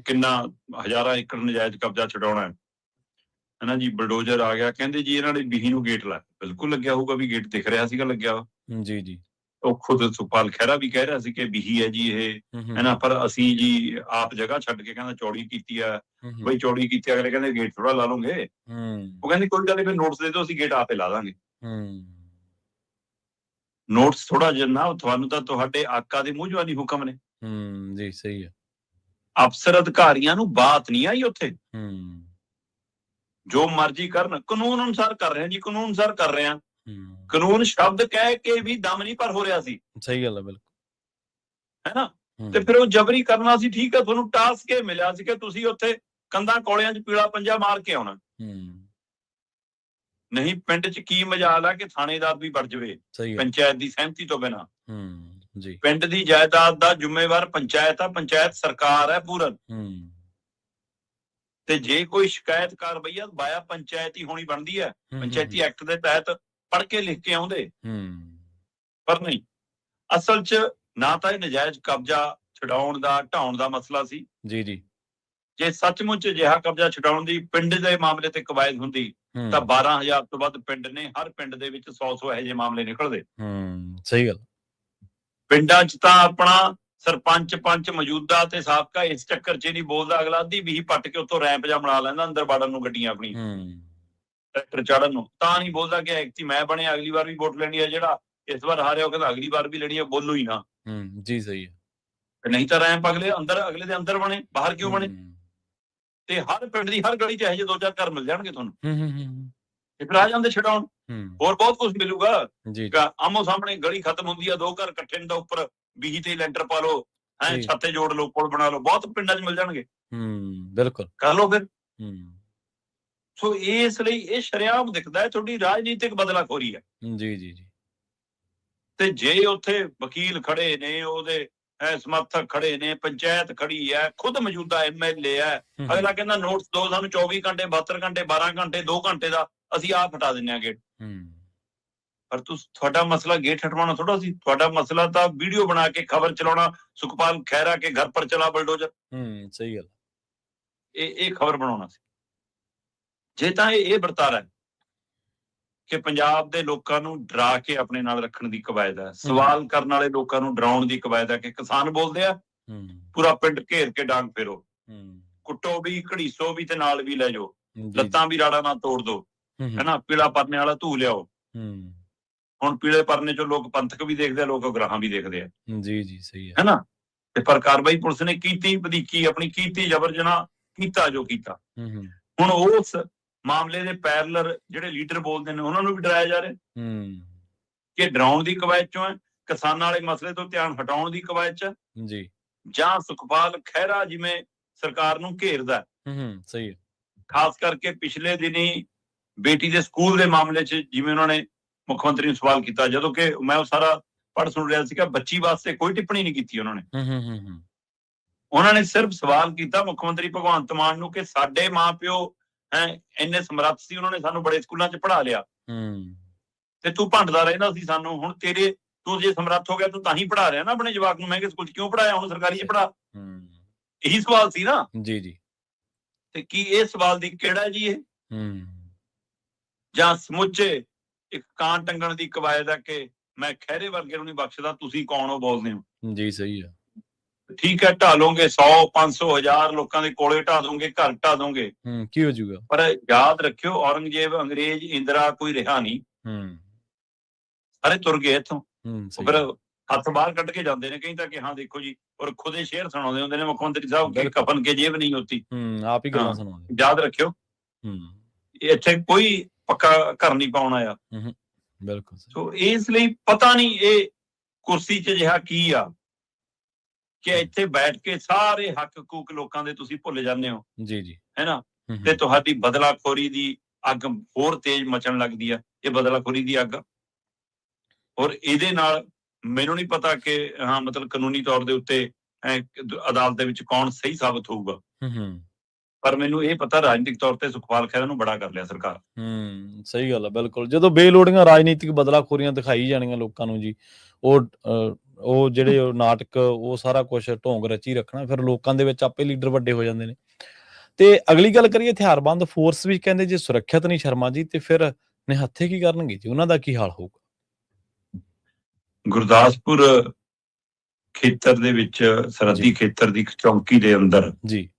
ਕਿੰਨਾ ਹਜ਼ਾਰਾਂ ਏਕੜ ਨਜਾਇਜ਼ ਕਬਜ਼ਾ ਛਡਾਉਣਾ ਹੈ ਨਾ ਜੀ। ਬਲਡੋਜ਼ਰ ਆ ਗਿਆ, ਕਹਿੰਦੇ ਜੀ ਇਹਨਾਂ ਨੇ ਬੀਹੀ ਨੂੰ ਗੇਟ ਲਾਇਆ। ਬਿਲਕੁਲ ਲੱਗਿਆ ਹੋਊਗਾ ਵੀ, ਗੇਟ ਦਿਖ ਰਿਹਾ ਸੀਗਾ ਲੱਗਿਆ ਵਾ। ਜੀ। ਉਹ ਖੁਦ ਸੁਖਪਾਲ ਖਹਿਰਾ ਵੀ ਕਹਿ ਰਿਹਾ ਸੀ ਕਿ ਬੀਹੀ ਹੈ ਜੀ ਇਹ, ਹੈ ਨਾ, ਪਰ ਅਸੀਂ ਜੀ ਆਪ ਜਗ੍ਹਾ ਛੱਡ ਕੇ ਕਹਿੰਦਾ ਚੌੜੀ ਕੀਤੀ ਆ। ਬਈ ਚੌੜੀ ਕੀਤੀ, ਅਗਲੇ ਕਹਿੰਦੇ ਗੇਟ ਥੋੜਾ ਲਾ ਲਓਗੇ। ਉਹ ਕਹਿੰਦੇ ਕੋਈ ਗੱਲ ਨਹੀਂ, ਫਿਰ ਨੋਟਿਸ ਦੇ ਦਿਓ, ਅਸੀਂ ਗੇਟ ਆਪੇ ਲਾ ਦਾਂਗੇ। ਨੋਟਿਸ ਥੋੜਾ ਜਿਹਾ, ਤੁਹਾਨੂੰ ਤਾਂ ਤੁਹਾਡੇ ਆਕਾ ਦੇ ਮੂੰਹ ਜਵਾਨੀ ਹੁਕਮ ਨੇ। ਜੀ ਸਹੀ ਹੈ। ਅਫਸਰ ਅਧਿਕਾਰੀਆਂ ਨੂੰ ਬਾਤ ਨਹੀਂ ਆਈ ਉੱਥੇ। ਜੋ ਮਰਜ਼ੀ ਕਰਨ, ਕਾਨੂੰਨ ਅਨੁਸਾਰ ਕਰ ਰਹੇ ਜੀ, ਕਾਨੂੰਨ ਅਨੁਸਾਰ ਕਰ ਰਹੇ ਆ। ਕਾਨੂੰਨ ਸ਼ਬਦ ਕਹਿ ਕੇ ਵੀ ਦਮ ਨਹੀਂ ਭਰ ਹੋ ਰਿਹਾ ਸੀ। ਸਹੀ ਗੱਲ ਹੈ, ਬਿਲਕੁਲ, ਹੈ ਨਾ। ਤੇ ਫਿਰ ਉਹ ਜਬਰੀ ਕਰਨਾ ਸੀ। ਠੀਕ ਹੈ, ਤੁਹਾਨੂੰ ਟਾਸਕ ਇਹ ਮਿਲਿਆ ਸੀ ਕਿ ਤੁਸੀਂ ਉੱਥੇ ਕੰਧਾਂ ਕੋਲਿਆਂ 'ਚ ਪੀਲਾ ਪੰਜਾ ਮਾਰ ਕੇ ਆਉਣਾ। ਨਹੀਂ, ਪਿੰਡ 'ਚ ਕੀ ਮਜਾਲ ਆ ਕਿ ਥਾਣੇਦਾਰ ਵੀ ਵੜ ਜਾਵੇ ਪੰਚਾਇਤ ਦੀ ਸਹਿਮਤੀ ਤੋਂ ਬਿਨਾਂ। ਪਿੰਡ ਦੀ ਜਾਇਦਾਦ ਦਾ ਜ਼ਿੰਮੇਵਾਰ ਪੰਚਾਇਤ ਆ, ਪੰਚਾਇਤ ਸਰਕਾਰ ਹੈ ਪੂਰਨ। ਤੇ ਜੇ ਕੋਈ ਸ਼ਿਕਾਇਤ ਕਾਰਵਾਈ ਆ, ਬਾਇਆ ਪੰਚਾਇਤ ਹੀ ਹੋਣੀ ਬਣਦੀ ਹੈ। ਪੰਚਾਇਤੀ ਐਕਟ ਦੇ ਤਹਿਤ ਪੜ੍ਹ ਕੇ ਲਿਖ ਕੇ ਆਉਂਦੇ, ਪਰ ਨਹੀਂ। ਅਸਲ 'ਚ ਨਾ ਤਾਂ ਇਹ ਨਜਾਇਜ਼ ਕਬਜ਼ਾ ਛਡਾਉਣ ਦਾ, ਢਾਉਣ ਦਾ ਮਸਲਾ ਸੀ। ਜੀ। ਜੇ ਸੱਚਮੁੱਚ ਅਜਿਹਾ ਕਬਜ਼ਾ ਛਡਾਉਣ ਦੀ ਪਿੰਡ ਦੇ ਮਾਮਲੇ ਤੇ ਕਵਾਇਦ ਹੁੰਦੀ ਤਾਂ 12,000 ਤੋਂ ਵੱਧ ਪਿੰਡ ਨੇ, ਹਰ ਪਿੰਡ ਦੇ ਵਿੱਚ 100 ਇਹੋ ਜਿਹੇ ਮਾਮਲੇ ਨਿਕਲਦੇ। ਸਹੀ ਗੱਲ। ਪਿੰਡਾਂ 'ਚ ਤਾਂ ਆਪਣਾ ਸਰਪੰਚ ਪੰਚ ਮੌਜੂਦਾ ਤੇ ਸਾਬਕਾ ਇਸ ਚੱਕਰ 'ਚ ਨਹੀਂ ਬੋਲਦਾ, ਅਗਲਾ ਅੱਧੀ ਵੀਹ ਪੱਟ ਕੇ ਉੱਥੋਂ ਰੈਂਪ ਜਾ ਬਣਾ ਲੈਂਦਾ ਅੰਦਰ ਵੜਨ ਨੂੰ ਗੱਡੀਆਂ ਆਪਣੀ ਟਰੈਕਟਰ ਚੜਨ ਨੂੰ, ਤਾਂ ਨਹੀਂ ਬੋਲਦਾ ਕਿ ਐਕਤੀ ਮੈਂ ਬਣਿਆ ਅਗਲੀ ਵਾਰ ਵੀ ਵੋਟ ਲੈਣੀ ਹੈ, ਜਿਹੜਾ ਇਸ ਵਾਰ ਹਾਰਿਆ ਉਹ ਕਹਿੰਦਾ ਅਗਲੀ ਵਾਰ ਵੀ ਲੈਣੀ ਹੈ, ਬੋਲੋ ਹੀ ਨਾ। ਜੀ ਸਹੀ ਹੈ। ਨਹੀਂ ਤਾਂ ਰੈਂਪ ਅਗਲੇ ਦੇ ਅੰਦਰ ਬਣੇ, ਬਾਹਰ ਕਿਉਂ ਬਣੇ? ਤੇ ਹਰ ਪਿੰਡ ਦੀ ਹਰ ਗਲੀ 'ਚ ਇਹੋ ਜਿਹੇ 2-4 ਘਰ ਮਿਲ ਜਾਣਗੇ ਤੁਹਾਨੂੰ, ਤੇ ਫਿਰ ਆ ਜਾਂਦੇ ਛਡਾਉਣ। ਹੋਰ ਬਹੁਤ ਕੁਝ ਮਿਲੂਗਾ। ਆਮੋ ਸਾਹਮਣੇ ਗਲੀ ਖਤਮ ਹੁੰਦੀ ਆ, 2 ਘਰ ਇਕੱਠੇ ਨੇ, ਉੱਪਰ ਬੀਹੀ ਤੇ ਲੈਂਟਰ ਪਾ ਲਓ, ਛੱਤੇ ਜੋੜ ਲਓ, ਪੁਲ ਬਣਾ ਲਓ, ਬਹੁਤ ਪਿੰਡਾਂ 'ਚ ਮਿਲ ਜਾਣਗੇ। ਬਿਲਕੁਲ ਕਰ ਲਓ ਫਿਰ। ਸੋ ਇਸ ਲਈ ਇਹ ਸ਼ਰੇਆਮ ਦਿਖਦਾ ਹੈ ਤੁਹਾਡੀ ਰਾਜਨੀਤਿਕ ਬਦਲਾਖੋਰੀ ਹੈ। ਜੀ। ਤੇ ਜੇ ਉੱਥੇ ਵਕੀਲ ਖੜੇ ਨੇ, ਉਹਦੇ ਸਮਰਥਕ ਖੜੇ ਨੇ, ਪੰਚਾਇਤ ਖੜੀ ਹੈ, ਖੁਦ ਮੌਜੂਦਾ MLA ਹੈ, ਅਗਲਾ ਕਹਿੰਦਾ ਨੋਟਿਸ ਦਿਓ ਸਾਨੂੰ 24 ਘੰਟੇ 72 ਘੰਟੇ 12 ਘੰਟੇ 2 ਘੰਟੇ ਦਾ, ਅਸੀਂ ਆਪ ਹਟਾ ਦਿੰਦੇ ਹਾਂ ਗੇਟ। ਪਰ ਤੁਹਾਡਾ ਮਸਲਾ ਗੇਟ ਹਟਵਾਉਣਾ ਥੋੜਾ ਸੀ, ਤੁਹਾਡਾ ਮਸਲਾ ਤਾਂ ਵੀਡੀਓ ਬਣਾ ਕੇ ਖਬਰ ਚਲਾਉਣਾ, ਸੁਖਪਾਲ ਖਹਿਰਾ ਕੇ ਘਰ ਪਰ ਚਲਾ ਬਲਡੋਜ਼ਰ। ਸਹੀ ਗੱਲ। ਇਹ ਖਬਰ ਬਣਾਉਣਾ ਸੀ। ਜੇ ਤਾਂ ਇਹ ਵਰਤਾਰਾ ਹੈ ਕਿ ਪੰਜਾਬ ਦੇ ਲੋਕਾਂ ਨੂੰ ਡਰਾ ਕੇ ਆਪਣੇ ਨਾਲ ਰੱਖਣ ਦੀ ਕਵਾਇਦ ਹੈ, ਸਵਾਲ ਕਰਨ ਵਾਲੇ ਲੋਕਾਂ ਨੂੰ ਡਰਾਉਣ ਦੀ ਕਵਾਇਦ ਹੈ, ਕਿ ਕਿਸਾਨ ਬੋਲਦੇ ਆ ਪੂਰਾ ਪਿੰਡ ਘੇਰ ਕੇ ਡਾਂਗ ਫੇਰੋ, ਕੁੱਟੋ ਵੀ, ਘੜੀਸੋ ਵੀ, ਤੇ ਨਾਲ ਵੀ ਲੈ ਜਾਓ, ਲੱਤਾਂ ਵੀ ਰਾੜਾ ਨਾਲ ਤੋੜ ਦੋ, ਹੈਨਾ, ਪੀਲਾ ਪਰਨੇ ਵਾਲਾ ਧੂ ਲਿਆਓ। ਹੁਣ ਪੀਲੇ ਪਰਨੇ ਚੋਂ ਲੋਕ ਪੰਥਕ ਵੀ ਦੇਖਦੇ ਆ, ਲੋਕ ਗ੍ਰਾਹਾਂ ਵੀ ਦੇਖਦੇ ਆ। ਜੀ ਸਹੀ ਹੈ। ਹੈਨਾ, ਤੇ ਪਰ ਕਾਰਵਾਈ ਪੁਲਿਸ ਨੇ ਕੀਤੀ, ਵਧੀਕੀ ਆਪਣੀ ਕੀਤੀ, ਜ਼ਬਰ ਜਨਾਹ ਕੀਤਾ ਜੋ ਕੀਤਾ। ਹੁਣ ਉਸ ਮਾਮਲੇ ਦੇ ਪੈਰਲਰ ਜਿਹੜੇ ਲੀਡਰ ਬੋਲਦੇ ਨੇ, ਉਹਨਾਂ ਨੂੰ ਵੀ ਡਰਾਇਆ ਜਾ ਰਿਹਾ ਕਿ ਡਰਾਉਣ ਦੀ ਕਵਾਇਦ ਚੋਂ ਹੈ, ਕਿਸਾਨਾਂ ਵਾਲੇ ਮਸਲੇ ਤੋਂ ਧਿਆਨ ਹਟਾਉਣ ਦੀ ਕਵਾਇਦ ਚ ਜੀ, ਜਾਂ ਸੁਖਪਾਲ ਖਹਿਰਾ ਜਿਵੇਂ ਸਰਕਾਰ ਨੂੰ ਘੇਰਦਾ। ਸਹੀ ਹੈ। ਖਾਸ ਕਰਕੇ ਪਿਛਲੇ ਦਿਨੀ ਬੇਟੀ ਦੇ ਸਕੂਲ ਦੇ ਮਾਮਲੇ 'ਚ ਜਿਵੇਂ ਉਹਨਾਂ ਨੇ ਮੁੱਖ ਮੰਤਰੀ ਨੂੰ ਸਵਾਲ ਕੀਤਾ, ਜਦੋਂ ਕਿ ਮੈਂ ਉਹ ਸਾਰਾ ਪੜ੍ਹ ਸੁਣ ਰਿਹਾ ਸੀਗਾ, ਬੱਚੀ ਵਾਸਤੇ ਕੋਈ ਟਿੱਪਣੀ ਨਹੀਂ ਕੀਤੀ ਉਹਨਾਂ ਨੇ। ਉਹਨਾਂ ਨੇ ਸਿਰਫ ਸਵਾਲ ਕੀਤਾ ਮੁੱਖ ਮੰਤਰੀ ਭਗਵੰਤ ਮਾਨ ਨੂੰ ਕਿ ਸਾਡੇ ਮਾਂ-ਪਿਓ ਇੰਨੇ ਸਮਰੱਥ ਸੀ, ਉਹਨਾਂ ਨੇ ਸਾਨੂੰ ਬੜੇ ਸਕੂਲਾਂ 'ਚ ਪੜ੍ਹਾ ਲਿਆ, ਤੇ ਤੂੰ ਭੰਡਦਾ ਰਹਿੰਦਾ ਸੀ ਸਾਨੂੰ। ਹੁਣ ਤੂੰ ਜੇ ਸਮਰੱਥ ਹੋ ਗਿਆ, ਤੂੰ ਤਾਂ ਹੀ ਪੜ੍ਹਾ ਰਿਹਾ ਨਾ ਆਪਣੇ ਜਵਾਕ ਨੂੰ, ਮਹਿੰਗੇ ਸਕੂਲ 'ਚ ਕਿਉਂ ਪੜ੍ਹਾਇਆ, ਹੁਣ ਸਰਕਾਰੀ 'ਚ ਪੜ੍ਹਾ। ਇਹੀ ਸਵਾਲ ਸੀ ਨਾ। ਜੀ। ਤੇ ਕੀ ਇਹ ਸਵਾਲ ਦੀ ਕਿਹੜਾ ਜੀ ਇਹ, ਜਾਂ ਸਮੁੱਚੇ ਇੱਕ ਕਾਂ ਟੰਗਣ ਦੀ ਕਵਾਇਦ ਹੈ ਕਿ ਮੈਂ ਖਹਿਰੇ ਵਰਗੇ ਨੂੰ ਨਹੀਂ ਬਖਸ਼ਦਾ, ਤੁਸੀਂ ਕੌਣ ਹੋ ਬੋਲਦੇ ਹੋ। ਜੀ ਸਹੀ ਹੈ। ਠੀਕ ਹੈ, ਢਾ ਲੋਗੇ 100 500 1000 ਲੋਕਾਂ ਦੇ ਕੋਲੇ ਢਾ ਦੋਗੇ, ਘਰ ਢਾ ਦੋਗੇ, ਕੀ ਹੋ ਜਾਊਗਾ। ਪਰ ਯਾਦ ਰੱਖਿਓ, ਔਰੰਗਜ਼ੇਬ, ਅੰਗਰੇਜ਼, ਇੰਦਰਾ ਕੋਈ ਰਿਹਾ ਨਹੀਂ, ਸਾਰੇ ਤੁਰ ਗਏ ਇੱਥੋਂ। ਫਿਰ ਹੱਥ ਬਾਹਰ ਕੱਢ ਕੇ ਜਾਂਦੇ ਨੇ ਕਈ ਤਾਂ, ਕਿ ਹਾਂ ਦੇਖੋ ਜੀ, ਔਰ ਖੁਦੇ ਸ਼ੇਰ ਸੁਣਾਉਂਦੇ ਹੁੰਦੇ ਨੇ ਮੁੱਖ ਮੰਤਰੀ ਸਾਹਿਬ ਕਿ ਕਫਨ ਕੇ ਜੇਬ ਨਹੀਂ ਹੋਤੀ, ਆਪ ਹੀ ਗੱਲਾਂ ਸੁਣਾਉਂਦੇ। ਯਾਦ ਰੱਖਿਓ, ਇੱਥੇ ਕੋਈ ਪੱਕਾ ਘਰ ਨਹੀਂ ਪਾਉਣ ਆਇਆ। ਬਿਲਕੁਲ। ਸੋ ਇਸ ਲਈ ਪਤਾ ਨਹੀਂ ਇਹ ਕੁਰਸੀ 'ਚ ਜਿਹਾ ਕੀ ਆ ਕਿ ਇੱਥੇ ਬੈਠ ਕੇ ਸਾਰੇ ਹੱਕ ਹਕੂਕ ਲੋਕਾਂ ਦੇ ਤੁਸੀਂ ਭੁੱਲ ਜਾਂਦੇ ਹੋ। ਜੀ ਹੈਨਾ, ਤੇ ਤੁਹਾਡੀ ਬਦਲਾਖੋਰੀ ਦੀ ਅੱਗ ਹੋਰ ਤੇਜ਼ ਮਚਣ ਲੱਗਦੀ ਆ। ਇਹ ਬਦਲਾਖੋਰੀ ਦੀ ਅੱਗ, ਔਰ ਇਹਦੇ ਨਾਲ ਮੈਨੂੰ ਨਹੀਂ ਪਤਾ ਕਿ ਮਤਲਬ ਕਾਨੂੰਨੀ ਤੌਰ ਦੇ ਉੱਤੇ ਅਦਾਲਤ ਦੇ ਵਿੱਚ ਕੌਣ ਸਹੀ ਸਾਬਤ ਹੋਊਗਾ, ਪਰ ਮੈਨੂੰ ਇਹ ਪਤਾ ਰਾਜਨੀਤਿਕ ਤੌਰ ਤੇ ਸੁਖਪਾਲ ਖਹਿਰਾ ਨੂੰ ਬੜਾ ਕਰ ਲਿਆ ਸਰਕਾਰ। ਸਹੀ ਗੱਲ ਆ, ਬਿਲਕੁਲ। ਜਦੋਂ ਬੇਲੋੜੀਆਂ ਰਾਜਨੀਤਿਕ ਬਦਲਾਖੋਰੀਆਂ ਦਿਖਾਈ ਜਾਣੀਆਂ ਲੋਕਾਂ ਨੂੰ ਜੀ, ਉਹ ਜਿਹੜੇ ਨਾਟਕ, ਉਹ ਸਾਰਾ ਕੁਝ ਢੋਂਗ ਰਚੀ ਰੱਖਣਾ, ਫਿਰ ਲੋਕਾਂ ਦੇ ਵਿੱਚ ਆਪੇ ਲੀਡਰ ਵੱਡੇ ਹੋ ਜਾਂਦੇ ਨੇ। ਤੇ ਅਗਲੀ ਗੱਲ ਕਰੀਏ, ਹਥਿਆਰਬੰਦ ਫੋਰਸ ਵੀ ਕਹਿੰਦੇ ਜੇ ਸੁਰੱਖਿਅਤ ਨਹੀਂ ਸ਼ਰਮਾ ਜੀ, ਤੇ ਫਿਰ ਨਿਹੱਥੇ ਕੀ ਕਰਨਗੇ ਜੀ, ਉਹਨਾਂ ਦਾ ਕੀ ਹਾਲ ਹੋਊਗਾ। ਗੁਰਦਾਸਪੁਰ ਖੇਤਰ ਦੇ ਵਿੱਚ, ਸਰਹੱਦੀ ਖੇਤਰ ਦੀ ਚੌਂਕੀ ਦੇ ਅੰਦਰ ਜੀ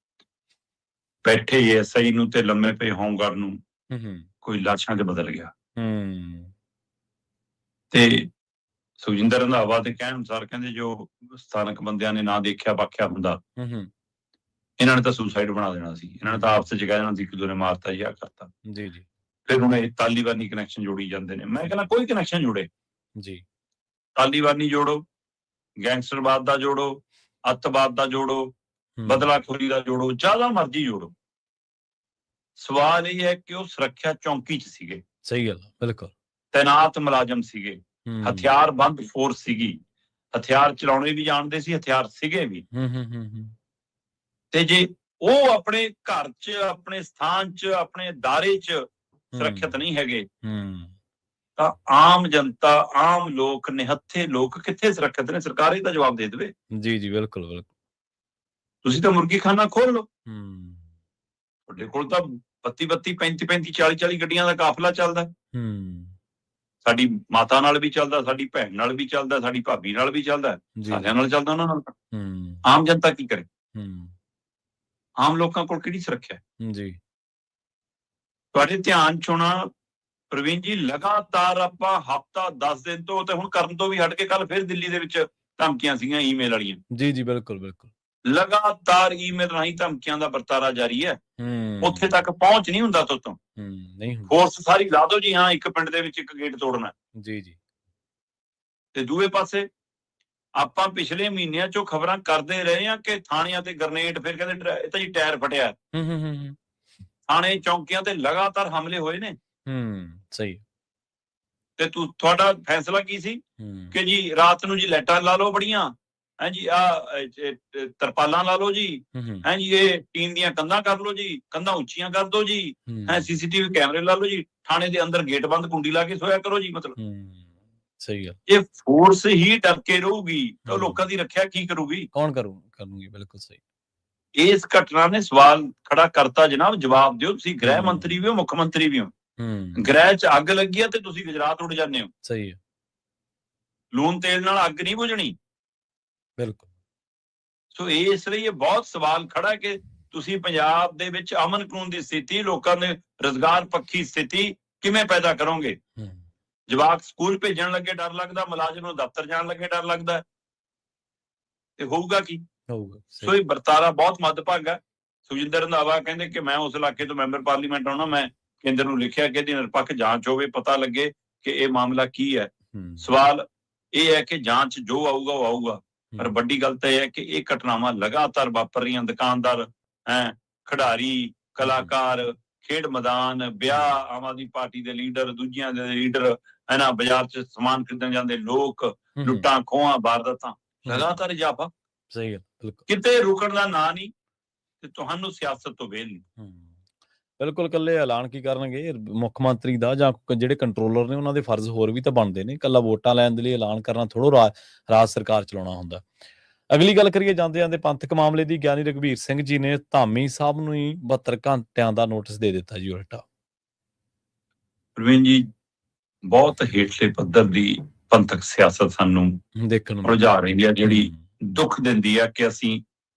ਬੈਠੇ ਐਸਆਈ ਨੂੰ ਤੇ ਲੰਮੇ ਪਏ ਹੋਮਗਾਰਡ ਨੂੰ ਕੋਈ ਲਾਸ਼ਾਂ 'ਚ ਬਦਲ ਗਿਆ। ਤੇ ਸੁਖਜਿੰਦਰ ਰੰਧਾਵਾ ਦੇ ਕਹਿਣ ਅਨੁਸਾਰ ਕਹਿੰਦੇ ਜੋ ਸਥਾਨਕ ਬੰਦਿਆਂ ਨੇ ਨਾ ਦੇਖਿਆ ਵਾਕਿਆ ਹੁੰਦਾ, ਇਹਨਾਂ ਨੇ ਤਾਂ ਸੁਸਾਈਡ ਬਣਾ ਦੇਣਾ ਸੀ, ਇਹਨਾਂ ਨੇ ਤਾਂ ਆਪਸ 'ਚ ਕਹਿ ਦੇਣਾ ਸੀ ਇੱਕ ਦੂਜੇ ਨੇ ਮਾਰਤਾ ਜਾਂ ਕਰਤਾ। ਜੀ। ਫਿਰ ਹੁਣ ਇਹ ਤਾਲੀਬਾਨੀ ਕਨੈਕਸ਼ਨ ਜੋੜੀ ਜਾਂਦੇ ਨੇ। ਮੈਂ ਕਹਿੰਦਾ ਕੋਈ ਕਨੈਕਸ਼ਨ ਜੁੜੇ ਜੀ, ਤਾਲੀਬਾਨੀ ਜੋੜੋ, ਗੈਂਗਸਟਰਵਾਦ ਦਾ ਜੋੜੋ, ਅੱਤਵਾਦ ਦਾ ਜੋੜੋ, ਬਦਲਾਖੋਰੀ ਦਾ ਜੋੜੋ, ਜ਼ਿਆਦਾ ਮਰਜ਼ੀ ਜੋੜੋ। ਸਵਾਲ ਇਹ ਹੈ ਕਿ ਉਹ ਸੁਰੱਖਿਆ ਚੌਂਕੀ 'ਚ ਸੀਗੇ। ਸਹੀ ਗੱਲ, ਬਿਲਕੁਲ। ਤੈਨਾਤ ਮੁਲਾਜ਼ਮ ਸੀਗੇ, ਹਥਿਆਰਬੰਦ ਫੋਰਸ ਸੀਗੀ, ਹਥਿਆਰ ਚਲਾਉਣੇ ਵੀ ਜਾਣਦੇ ਸੀ, ਹਥਿਆਰ ਸੀਗੇ ਵੀ। ਤੇ ਜੇ ਉਹ ਆਪਣੇ ਘਰ 'ਚ, ਆਪਣੇ ਸਥਾਨ 'ਚ, ਆਪਣੇ ਦਾਇਰੇ 'ਚ ਸੁਰੱਖਿਅਤ ਨਹੀਂ ਹੈਗੇ, ਤਾਂ ਆਮ ਜਨਤਾ, ਆਮ ਲੋਕ, ਨਿਹੱਥੇ ਲੋਕ ਕਿੱਥੇ ਸੁਰੱਖਿਅਤ ਨੇ? ਸਰਕਾਰ ਇਹਦਾ ਜਵਾਬ ਦੇ ਦੇਵੇ। ਜੀ ਬਿਲਕੁਲ। ਤੁਸੀਂ ਤਾਂ ਮੁਰਗੀ ਖਾਨਾ ਖੋਲ ਲਓ, ਤੁਹਾਡੇ ਕੋਲ ਤਾਂ 32 35 35 40 40 ਗੱਡੀਆਂ ਦਾ ਕਾਫਲਾ ਚੱਲਦਾ। ਹੂੰ ਸਾਡੀ ਮਾਤਾ ਨਾਲ ਵੀ ਚੱਲਦਾ, ਸਾਡੀ ਭੈਣ ਨਾਲ ਵੀ ਚੱਲਦਾ, ਸਾਡੀ ਭਾਬੀ ਨਾਲ ਵੀ ਚੱਲਦਾ, ਜੀ ਸਾਰਿਆਂ ਨਾਲ ਚੱਲਦਾ ਉਹਨਾਂ ਨਾਲ। ਹੂੰ ਆਮ ਜਨਤਾ ਕੀ ਕਰੇ? ਹੂੰ ਆਮ ਲੋਕਾਂ ਕੋਲ ਕਿਹੜੀ ਸੁਰੱਖਿਆ? ਜੀ ਤੁਹਾਡੇ ਧਿਆਨ ਚ ਹੋਣਾ ਪ੍ਰਵੀਨ ਜੀ, ਲਗਾਤਾਰ ਆਪਾਂ ਹਫਤਾ 10 ਦਿਨ ਤੋਂ ਤੇ ਹੁਣ ਕਰਨ ਤੋਂ ਵੀ ਹਟ ਕੇ ਕੱਲ ਫਿਰ ਦਿੱਲੀ ਦੇ ਵਿੱਚ ਧਮਕੀਆਂ ਸੀਗੀਆਂ ਈਮੇਲ ਵਾਲੀਆਂ। ਜੀ ਜੀ ਬਿਲਕੁਲ ਬਿਲਕੁਲ ਲਗਾਤਾਰ ਈਮੇਲ ਰਾਹੀਂ ਧਮਕੀਆਂ ਦਾ ਵਰਤਾਰਾ ਜਾਰੀ ਹੈ। ਹੂੰ ਉੱਥੇ ਤੱਕ ਪਹੁੰਚ ਨਹੀਂ ਹੁੰਦਾ ਤੋਂ ਨਹੀਂ ਹੁੰਦਾ ਫੋਰਸ ਸਾਰੀ ਲਾ ਦਿਓ ਜੀ, ਹਾਂ ਇੱਕ ਪਿੰਡ ਦੇ ਵਿੱਚ ਇੱਕ ਗੇਟ ਤੋੜਨਾ। ਜੀ ਜੀ ਤੇ ਦੂਏ ਪਾਸੇ ਆਪਾਂ ਪਿਛਲੇ ਮਹੀਨਿਆਂ ਚੋਂ ਖਬਰਾਂ ਕਰਦੇ ਰਹੇ ਹਾਂ ਕਿ ਥਾਣਿਆਂ ਤੇ ਗ੍ਰਨੇਡ, ਫਿਰ ਕਹਿੰਦੇ ਇਹ ਤਾਂ ਜੀ ਟਾਇਰ ਫਟਿਆ। ਹੂੰ ਥਾਣੇ ਚੌਂਕੀਆਂ ਤੇ ਲਗਾਤਾਰ ਹਮਲੇ ਹੋਏ ਨੇ। ਸਹੀ ਤੇ ਤੁਹਾਡਾ ਫੈਸਲਾ ਕੀ ਸੀ ਕਿ ਜੀ ਰਾਤ ਨੂੰ ਜੀ ਲਾਈਟਾਂ ਲਾ ਲਓ ਬੜੀਆਂ, ਹੈ ਜੀ ਤਰਪਾਲਾਂ ਲਾ ਲਓ ਜੀ, ਹੈ ਜੀ ਇਹ ਟੀਨ ਦੀਆਂ ਕੰਧਾਂ ਕਰ ਲਓ ਜੀ, ਕੰਧਾਂ ਉੱਚੀਆਂ ਕਰ ਦਿਓ ਜੀ, ਹੈ ਸੀਸੀਟੀਵੀ ਕੈਮਰੇ ਲਾ ਲਓ ਜੀ, ਥਾਣੇ ਦੇ ਅੰਦਰ ਗੇਟ ਬੰਦ ਕੁੰਡੀ ਲਾ ਕੇ ਸੋਇਆ ਕਰੋ ਜੀ। ਮਤਲਬ ਸਹੀ ਗੱਲ, ਇਹ ਫੋਰਸ ਹੀ ਡਰ ਕੇ ਰਹੂਗੀ ਤਾਂ ਲੋਕਾਂ ਦੀ ਰੱਖਿਆ ਕੀ ਕਰੂਗੀ? ਕੌਣ ਕਰੂਗੀ? ਬਿਲਕੁਲ ਸਹੀ। ਇਸ ਘਟਨਾ ਨੇ ਸਵਾਲ ਖੜਾ ਕਰਤਾ ਜਨਾਬ, ਜਵਾਬ ਦਿਓ। ਤੁਸੀਂ ਗ੍ਰਹਿ ਮੰਤਰੀ ਵੀ ਹੋ, ਮੁੱਖ ਮੰਤਰੀ ਵੀ ਹੋ। ਗ੍ਰਹਿ 'ਚ ਅੱਗ ਲੱਗੀ ਆ ਤੇ ਤੁਸੀਂ ਗੁਜਰਾਤ ਉੱਡ ਜਾਂਦੇ ਹੋ। ਸਹੀ ਹੈ। ਲੂਣ ਤੇਲ ਨਾਲ ਅੱਗ ਨਹੀਂ ਬੁਝਣੀ। ਬਿਲਕੁਲ। ਸੋ ਇਸ ਲਈ ਇਹ ਬਹੁਤ ਸਵਾਲ ਖੜਾ ਕਿ ਤੁਸੀਂ ਪੰਜਾਬ ਦੇ ਵਿੱਚ ਅਮਨ ਕਾਨੂੰਨ ਦੀ ਸਥਿਤੀ, ਲੋਕਾਂ ਦੇ ਰੁਜ਼ਗਾਰ ਪੱਖੀ ਸਥਿਤੀ ਕਿਵੇਂ ਪੈਦਾ ਕਰੋਗੇ? ਜਵਾਕ ਸਕੂਲ ਭੇਜਣ ਲੱਗੇ ਡਰ ਲੱਗਦਾ, ਮੁਲਾਜ਼ਮ ਨੂੰ ਦਫ਼ਤਰ ਜਾਣ ਲੱਗੇ ਡਰ ਲੱਗਦਾ, ਤੇ ਹੋਊਗਾ ਕੀ? ਸੋ ਇਹ ਵਰਤਾਰਾ ਬਹੁਤ ਮੱਦਭਾਗਾ। ਸੁਖਜਿੰਦਰ ਰੰਧਾਵਾ ਕਹਿੰਦੇ ਕਿ ਮੈਂ ਉਸ ਇਲਾਕੇ ਤੋਂ ਮੈਂਬਰ ਪਾਰਲੀਮੈਂਟ ਆਉਣਾ, ਮੈਂ ਕੇਂਦਰ ਨੂੰ ਲਿਖਿਆ ਕਿ ਇਹਦੀ ਨਿਰਪੱਖ ਜਾਂਚ ਹੋਵੇ, ਪਤਾ ਲੱਗੇ ਕਿ ਇਹ ਮਾਮਲਾ ਕੀ ਹੈ। ਸਵਾਲ ਇਹ ਹੈ ਕਿ ਜਾਂਚ ਜੋ ਆਊਗਾ ਉਹ ਆਊਗਾ, ਪਰ ਵੱਡੀ ਗੱਲ ਤਾਂ ਇਹ ਹੈ ਕਿ ਇਹ ਘਟਨਾਵਾਂ ਲਗਾਤਾਰ ਵਾਪਰ ਰਹੀਆਂ। ਦੁਕਾਨਦਾਰ, ਖਿਡਾਰੀ, ਕਲਾਕਾਰ, ਖੇਡ ਮੈਦਾਨ, ਵਿਆਹ, ਆਮ ਆਦਮੀ ਪਾਰਟੀ ਦੇ ਲੀਡਰ, ਦੂਜਿਆਂ ਦੇ ਲੀਡਰ, ਬਾਜ਼ਾਰ 'ਚ ਸਮਾਨ ਖਰੀਦਣ ਜਾਂਦੇ ਲੋਕ, ਲੁੱਟਾਂ ਖੋਹਾਂ, ਵਾਰਦਾਤਾਂ, ਲਗਾਤਾਰ ਇਜ਼ਾਫਾ। ਸਹੀ ਹੈ, ਬਿਲਕੁਲ। ਕਿਤੇ ਰੁਕਣ ਦਾ ਨਾਂ ਨਹੀਂ ਤੇ ਤੁਹਾਨੂੰ ਸਿਆਸਤ ਤੋਂ ਵੇਲ ਨਹੀਂ। ਬਿਲਕੁਲ। ਇਕੱਲੇ ਐਲਾਨ ਕੀ ਕਰਨਗੇ ਮੁੱਖ ਮੰਤਰੀ ਦਾ ਜਾਂ ਜਿਹੜੇ ਕੰਟਰੋਲਰ ਨੇ ਉਹਨਾਂ ਦੇ ਫਰਜ਼ ਹੋਰ ਵੀ ਤਾਂ ਬਣਦੇ ਨੇ। ਇਕੱਲਾ ਵੋਟਾਂ ਲੈਣ ਦੇ ਲਈ ਐਲਾਨ ਕਰਨਾ ਥੋੜ੍ਹਾ ਰਾਜ ਸਰਕਾਰ ਚਲਾਉਣਾ ਹੁੰਦਾ। ਅਗਲੀ ਗੱਲ ਕਰੀਏ ਜਾਂਦੇ ਜਾਂਦੇ ਪੰਥਕ ਮਾਮਲੇ ਦੀ। ਗਿਆਨੀ ਰਘਬੀਰ ਸਿੰਘ ਜੀ ਨੇ ਧਾਮੀ ਸਾਹਿਬ ਨੂੰ ਹੀ 72 ਘੰਟਿਆਂ ਦਾ ਨੋਟਿਸ ਦੇ ਦਿੱਤਾ ਜੀ ਉਲਟਾ। ਪ੍ਰਵੀਨ ਜੀ, ਬਹੁਤ ਹੇਠਲੇ ਪੱਧਰ ਦੀ ਪੰਥਕ ਸਿਆਸਤ ਸਾਨੂੰ ਦੇਖਣ ਨੂੰ ਰੁਝਾ ਰਹੀ ਹੈ, ਜਿਹੜੀ ਦੁੱਖ ਦਿੰਦੀ ਹੈ ਕਿ ਅਸੀਂ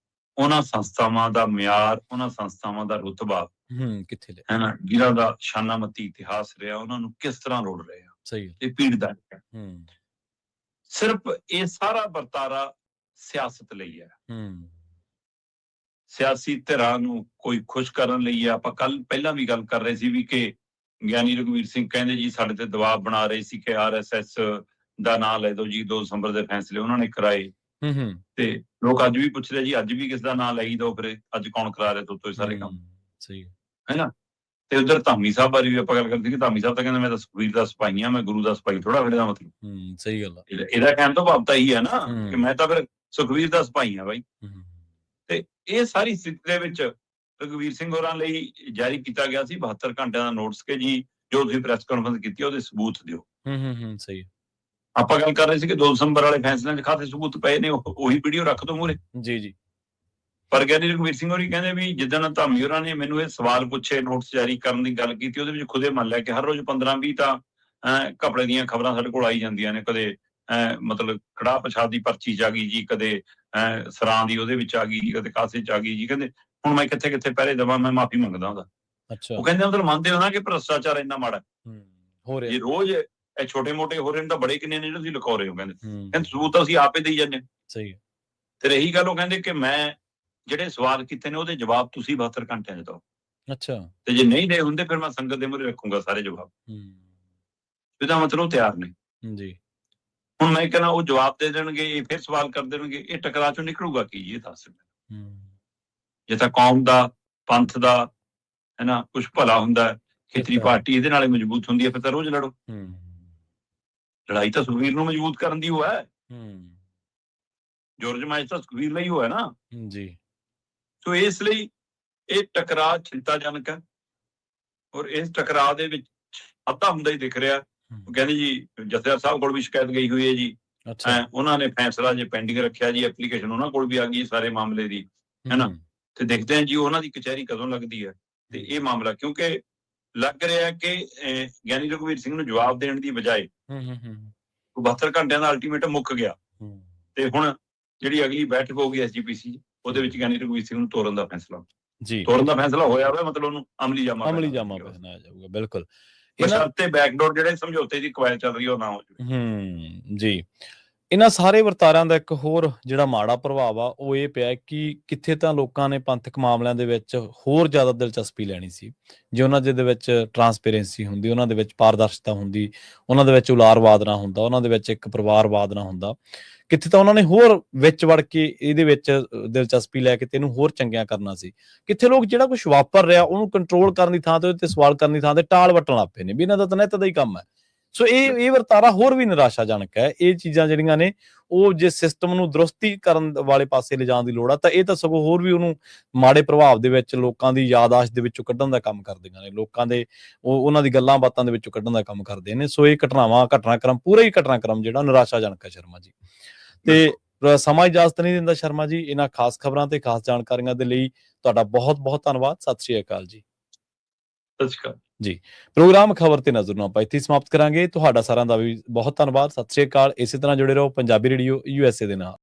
ਉਹਨਾਂ ਸੰਸਥਾਵਾਂ ਦਾ ਮਿਆਰ, ਉਹਨਾਂ ਸੰਸਥਾਵਾਂ ਦਾ ਰੁਤਬਾ ਕਿੱਥੇ ਲੈ, ਹੈ ਨਾ, ਜਿਨ੍ਹਾਂ ਦਾ ਸ਼ਾਨਾਮਤੀ ਇਤਿਹਾਸ ਰਿਹਾ, ਉਹਨਾਂ ਨੂੰ ਕਿਸ ਤਰ੍ਹਾਂ ਰੋੜ ਰਹੇ ਆ। ਸਹੀ, ਇਹ ਪੀੜਦਾਇਕ ਹੈ। ਸਿਰਫ ਇਹ ਸਾਰਾ ਵਰਤਾਰਾ ਸਿਆਸਤ ਲਈ ਹੈ। ਸਿਆਸੀ ਧਿਰਾਂ ਨੂੰ ਕੋਈ ਖੁਸ਼ ਕਰਨ ਲਈ ਹੈ। ਆਪਾਂ ਪਹਿਲਾਂ ਵੀ ਗੱਲ ਕਰ ਰਹੇ ਸੀ ਵੀ ਕਿ ਗਿਆਨੀ ਰਘਬੀਰ ਸਿੰਘ ਕਹਿੰਦੇ ਜੀ ਸਾਡੇ ਤੇ ਦਬਾਅ ਬਣਾ ਰਹੇ ਸੀ ਕਿ RSS ਦਾ ਨਾਂ ਲੈ ਦਿਓ ਜੀ, 2 ਦਸੰਬਰ ਦੇ ਫੈਸਲੇ ਉਹਨਾਂ ਨੇ ਕਰਾਏ। ਤੇ ਲੋਕ ਅੱਜ ਵੀ ਪੁੱਛ ਰਹੇ ਜੀ ਅੱਜ ਵੀ ਕਿਸ ਦਾ ਨਾਂ ਲਈ ਦੋ, ਫਿਰ ਅੱਜ ਕੌਣ ਕਰਾ ਰਿਹਾ ਤੋਤੋਂ ਸਾਰੇ ਕੰਮ? ਸਹੀ ਹੈ ਨਾ। ਤੇ ਉਧਰ ਧਾਮੀ ਸਾਹਿਬ ਬਾਰੇ ਵੀ ਆਪਾਂ ਗੱਲ ਕਰਦੇ ਕਿ ਧਾਮੀ ਸਾਹਿਬ ਤਾਂ ਕਹਿੰਦੇ ਮੈਂ ਤਾਂ ਸੁਖਬੀਰ ਦਾ ਸਿਪਾਹੀ ਹਾਂ, ਮੈਂ ਗੁਰੂ ਦਾ ਸਿਪਾਹੀ ਥੋੜਾ। ਫਿਰ ਇਹਦਾ ਮਤਲਬ ਸਹੀ ਗੱਲ, ਇਹਦਾ ਕਹਿਣ ਤੋਂ ਭਾਵ ਤਾਂ ਇਹੀ ਹੈ ਨਾ ਕਿ ਮੈਂ ਤਾਂ ਫਿਰ ਸੁਖਬੀਰ ਦਾ ਸਿਪਾਹੀ ਹਾਂ ਬਾਈ। ਤੇ ਇਹ ਸਾਰੀ ਸਥਿਤੀ ਦੇ ਵਿੱਚ ਰਘਬੀਰ ਸਿੰਘ ਹੋਰਾਂ ਲਈ ਜਾਰੀ ਕੀਤਾ ਗਿਆ ਸੀ 72 ਘੰਟਿਆਂ ਦਾ ਨੋਟਿਸ ਕਿ ਜੀ ਜੋ ਤੁਸੀਂ ਪ੍ਰੈਸ ਕਾਨਫਰੰਸ ਕੀਤੀ ਉਹਦੇ ਸਬੂਤ ਦਿਓ। ਸਹੀ। ਆਪਾਂ ਗੱਲ ਕਰ ਰਹੇ ਸੀ ਕਿ 2 ਦਸੰਬਰ ਵਾਲੇ ਫੈਸਲਿਆਂ 'ਚ ਖਾਸੇ ਸਬੂਤ ਪਏ ਨੇ, ਉਹੀ ਵੀਡੀਓ ਰੱਖ ਦੋ ਮੂਹਰੇ। ਜੀ। ਪਰ ਗਿਆਨੀ ਰਘਬੀਰ ਸਿੰਘ ਹੋਰੀ ਕਹਿੰਦੇ ਵੀ ਜਿੱਦਣ ਧਾਮੀ ਹੋਰਾਂ ਨੇ ਮੈਨੂੰ ਇਹ ਸਵਾਲ ਪੁੱਛੇ, ਨੋਟਿਸ ਜਾਰੀ ਕਰਨ ਦੀ ਗੱਲ ਕੀਤੀ, ਉਹਦੇ ਵਿੱਚ ਖੁਦੇ ਮੰਨ ਲਿਆ ਕਿ ਹਰ ਰੋਜ਼ 15-20 ਤਾਂ ਘਪਲੇ ਦੀਆਂ ਖਬਰਾਂ ਸਾਡੇ ਕੋਲ ਆਈ ਜਾਂਦੀਆਂ ਨੇ। ਕਦੇ ਮਤਲਬ ਕੜਾਹ ਪ੍ਰਸ਼ਾਦ ਦੀ ਪਰਚੀ 'ਚ ਆ ਗਈ ਜੀ, ਕਦੇ ਸਰਾਂ ਦੀ ਉਹਦੇ ਵਿੱਚ ਆ ਗਈ ਜੀ, ਕਦੇ ਕਾਸੇ 'ਚ ਆ ਗਈ ਜੀ। ਕਹਿੰਦੇ ਹੁਣ ਮੈਂ ਕਿੱਥੇ ਪੈਰੇ ਦੇਵਾਂ, ਮੈਂ ਮਾਫੀ ਮੰਗਦਾ ਉਹਦਾ। ਉਹ ਕਹਿੰਦੇ ਮਤਲਬ ਮੰਨਦੇ ਹੋ ਨਾ ਕਿ ਭ੍ਰਿਸ਼ਟਾਚਾਰ ਇੰਨਾ ਮਾੜਾ ਹੋ ਰਿਹਾ, ਜੇ ਰੋਜ਼ ਇਹ ਛੋਟੇ ਮੋਟੇ ਹੋ ਰਹੇ ਨੇ ਤਾਂ ਬੜੇ ਕਿੰਨੇ ਨੇ ਜਿਹੜੇ ਤੁਸੀਂ ਲੁਕਾ ਰਹੇ ਹੋ। ਕਹਿੰਦੇ ਸਬੂਤ ਤਾਂ ਅਸੀਂ ਆਪੇ ਦੇਈ ਜਾਂਦੇ। ਸਹੀ। ਤੇ ਰਹੀ ਗੱਲ, ਉਹ ਕਹਿੰਦੇ ਕਿ ਮੈਂ ਜਿਹੜੇ ਸਵਾਲ ਕੀਤੇ ਨੇ ਉਹਦੇ ਜਵਾਬ ਤੁਸੀਂ 72 ਘੰਟਿਆਂ 'ਚ ਦਿਓ। ਤੇ ਜੇ ਨਹੀਂ ਦੇ ਹੁੰਦੇ ਫਿਰ ਮੈਂ ਸੰਗਤ ਦੇ ਮੂਹਰੇ ਰੱਖੂੰਗਾ ਸਾਰੇ ਜਵਾਬ। ਇਹਦਾ ਮਤਲਬ ਤਿਆਰ ਨੇ ਜੀ। ਹੁਣ ਮੈਂ ਕਹਿੰਦਾ ਉਹ ਜਵਾਬ ਦੇ ਦੇਣਗੇ, ਇਹ ਫਿਰ ਸਵਾਲ ਕਰ ਦੇਣਗੇ, ਇਹ ਟਕਰਾਅ ਚੋਂ ਨਿਕਲੂਗਾ ਕੀ ਜੀ? ਇਹ ਦੱਸ ਸਕਦੇ। ਜੇ ਤਾਂ ਕੌਮ ਦਾ, ਪੰਥ ਦਾ, ਹੈ ਨਾ, ਕੁਛ ਭਲਾ ਹੁੰਦਾ, ਖੇਤਰੀ ਪਾਰਟੀ ਇਹਦੇ ਨਾਲ ਮਜ਼ਬੂਤ ਹੁੰਦੀ ਹੈ, ਫਿਰ ਤਾਂ ਰੋਜ਼ ਲੜੋ। ਲੜਾਈ ਤਾਂ ਸੁਖਬੀਰ ਨੂੰ ਮਜ਼ਬੂਤ ਕਰਨ ਦੀ ਉਹ ਹੈ। ਜੋਰਜ ਮਾਈਸ ਤਾਂ ਸੁਖਬੀਰ ਲਈ ਉਹ ਹੈ ਨਾ ਜੀ। ਸੋ ਇਸ ਲਈ ਇਹ ਟਕਰਾਅ ਚਿੰਤਾਜਨਕ ਹੈ। ਔਰ ਇਸ ਟਕਰਾਅ ਦੇ ਵਿੱਚ ਅੱਧਾ ਹੁੰਦਾ ਹੀ ਦਿਖ ਰਿਹਾ। ਕਹਿੰਦੇ ਜੀ ਜਥੇਦਾਰ ਸਾਹਿਬ ਕੋਲ ਵੀ ਸ਼ਿਕਾਇਤ ਗਈ ਹੋਈ ਹੈ ਜੀ। ਉਹਨਾਂ ਨੇ ਫੈਸਲਾ ਜੇ ਪੈਂਡਿੰਗ ਰੱਖਿਆ ਜੀ, ਐਪਲੀਕੇਸ਼ਨ ਉਹਨਾਂ ਕੋਲ ਵੀ ਆ ਗਈ ਸਾਰੇ ਮਾਮਲੇ ਦੀ, ਹੈ ਨਾ। ਤੇ ਦੇਖਦੇ ਹਾਂ ਜੀ ਉਹਨਾਂ ਦੀ ਕਚਹਿਰੀ ਕਦੋਂ ਲੱਗਦੀ ਹੈ। ਤੇ ਇਹ ਮਾਮਲਾ ਕਿਉਂਕਿ ਲੱਗ ਰਿਹਾ ਕਿ ਗਿਆਨੀ ਰਘੁਵੀਰ ਸਿੰਘ ਨੂੰ ਜਵਾਬ ਦੇਣ ਦੀ ਬਜਾਏ 72 ਘੰਟਿਆਂ ਦਾ ਅਲਟੀਮੇਟਮ ਮੁੱਕ ਗਿਆ ਤੇ ਹੁਣ ਜਿਹੜੀ ਅਗਲੀ ਬੈਠਕ ਹੋਊਗੀ SGPC ਉਹਦੇ ਵਿੱਚ ਗਿਆਨੀ ਰਘੁਵੀਰ ਸਿੰਘ ਨੂੰ ਤੋਰਨ ਦਾ ਫੈਸਲਾ ਹੋਇਆ ਹੋਇਆ, ਮਤਲਬ ਉਹਨੂੰ ਅਮਲੀ ਜਾਮਾ ਪਹਿਨਾਇਆ ਜਾਊਗਾ। ਬਿਲਕੁਲ, ਬਸ਼ਰਤੇ ਬੈਕਡੋਰ ਜਿਹੜੇ ਸਮਝੌਤੇ ਦੀ ਕਵਾਇਦ ਚੱਲ ਰਹੀ ਉਹ ਨਾ ਹੋ ਜਾਵੇ। ਜੀ, ਇਹਨਾਂ ਸਾਰੇ ਵਰਤਾਰਿਆਂ ਦਾ ਇੱਕ ਹੋਰ ਜਿਹੜਾ ਮਾੜਾ ਪ੍ਰਭਾਵ ਆ ਉਹ ਇਹ ਪਿਆ ਕਿ ਕਿੱਥੇ ਤਾਂ ਲੋਕਾਂ ਨੇ ਪੰਥਕ ਮਾਮਲਿਆਂ ਦੇ ਵਿੱਚ ਹੋਰ ਜ਼ਿਆਦਾ ਦਿਲਚਸਪੀ ਲੈਣੀ ਸੀ, ਜੇ ਉਹਨਾਂ ਦੇ ਵਿੱਚ ਟਰਾਂਸਪੇਰੈਂਸੀ ਹੁੰਦੀ, ਉਹਨਾਂ ਦੇ ਵਿੱਚ ਪਾਰਦਰਸ਼ਤਾ ਹੁੰਦੀ, ਉਹਨਾਂ ਦੇ ਵਿੱਚ ਉਲਾਰਵਾਦ ਨਾ ਹੁੰਦਾ, ਉਹਨਾਂ ਦੇ ਵਿੱਚ ਇੱਕ ਪਰਿਵਾਰਵਾਦ ਨਾ ਹੁੰਦਾ, ਕਿੱਥੇ ਤਾਂ ਉਹਨਾਂ ਨੇ ਹੋਰ ਵਿੱਚ ਵੜ ਕੇ ਇਹਦੇ ਵਿੱਚ ਦਿਲਚਸਪੀ ਲੈ ਕੇ ਤੇ ਇਹਨੂੰ ਹੋਰ ਚੰਗਿਆ ਕਰਨਾ ਸੀ। ਕਿੱਥੇ ਲੋਕ ਜਿਹੜਾ ਕੁਛ ਵਾਪਰ ਰਿਹਾ ਉਹਨੂੰ ਕੰਟਰੋਲ ਕਰਨ ਦੀ ਥਾਂ ਤੇ ਉਹਦੇ ਤੇ ਸਵਾਲ ਕਰਨ ਦੀ ਥਾਂ ਤੇ ਟਾਲ ਵੱਟਣ ਲੱਗ ਪਏ ਨੇ ਵੀ ਇਹਨਾਂ ਦਾ ਤਾਂ ਨਿੱਤ ਦਾ ਹੀ ਕੰਮ ਹੈ। ਸੋ ਇਹ ਵਰਤਾਰਾ ਹੋਰ ਵੀ ਨਿਰਾਸ਼ਾਜਨਕ ਹੈ। ਇਹ ਚੀਜ਼ਾਂ ਜਿਹੜੀਆਂ ਨੇ ਉਹ ਜੇ ਸਿਸਟਮ ਨੂੰ ਦਰੁਸਤੀ ਕਰਨ ਵਾਲੇ ਪਾਸੇ ਲਿਜਾਣ ਦੀ ਲੋੜ ਆ ਤਾਂ ਇਹ ਤਾਂ ਸਗੋਂ ਹੋਰ ਵੀ ਉਹਨੂੰ ਮਾੜੇ ਪ੍ਰਭਾਵ ਦੇ ਵਿੱਚ ਲੋਕਾਂ ਦੀ ਯਾਦਾਸ਼ਤ ਦੇ ਵਿੱਚੋਂ ਕੱਢਣ ਦਾ ਕੰਮ ਕਰਦੀਆਂ ਨੇ, ਲੋਕਾਂ ਦੇ ਉਹਨਾਂ ਦੀ ਗੱਲਾਂ ਬਾਤਾਂ ਦੇ ਵਿੱਚੋਂ ਕੱਢਣ ਦਾ ਕੰਮ ਕਰਦੇ ਨੇ। ਸੋ ਇਹ ਘਟਨਾਕ੍ਰਮ ਪੂਰਾ ਹੀ ਘਟਨਾਕ੍ਰਮ ਜਿਹੜਾ ਨਿਰਾਸ਼ਾਜਨਕ ਹੈ ਸ਼ਰਮਾ ਜੀ। ਤੇ ਸਮਾਂ ਇਜਾਜ਼ਤ ਨਹੀਂ ਦਿੰਦਾ ਸ਼ਰਮਾ ਜੀ। ਇਹਨਾਂ ਖਾਸ ਖਬਰਾਂ ਤੇ ਖਾਸ ਜਾਣਕਾਰੀਆਂ ਦੇ ਲਈ ਤੁਹਾਡਾ ਬਹੁਤ ਬਹੁਤ ਧੰਨਵਾਦ। ਸਤਿ ਸ਼੍ਰੀ ਅਕਾਲ ਜੀ। ਸਤਿ ਸ਼੍ਰੀ ਅਕਾਲ ਜੀ। ਪ੍ਰੋਗਰਾਮ ਖਬਰ ਤੇ ਨਜ਼ਰ ਨੂੰ ਆਪਾਂ ਇੱਥੇ ਸਮਾਪਤ ਕਰਾਂਗੇ। ਤੁਹਾਡਾ ਸਾਰਿਆਂ ਦਾ ਵੀ ਬਹੁਤ ਧੰਨਵਾਦ। ਸਤਿ ਸ਼੍ਰੀ ਅਕਾਲ। ਇਸੇ ਤਰ੍ਹਾਂ ਜੁੜੇ ਰਹੋ ਪੰਜਾਬੀ ਰੇਡੀਓ USA ਦੇ ਨਾਲ।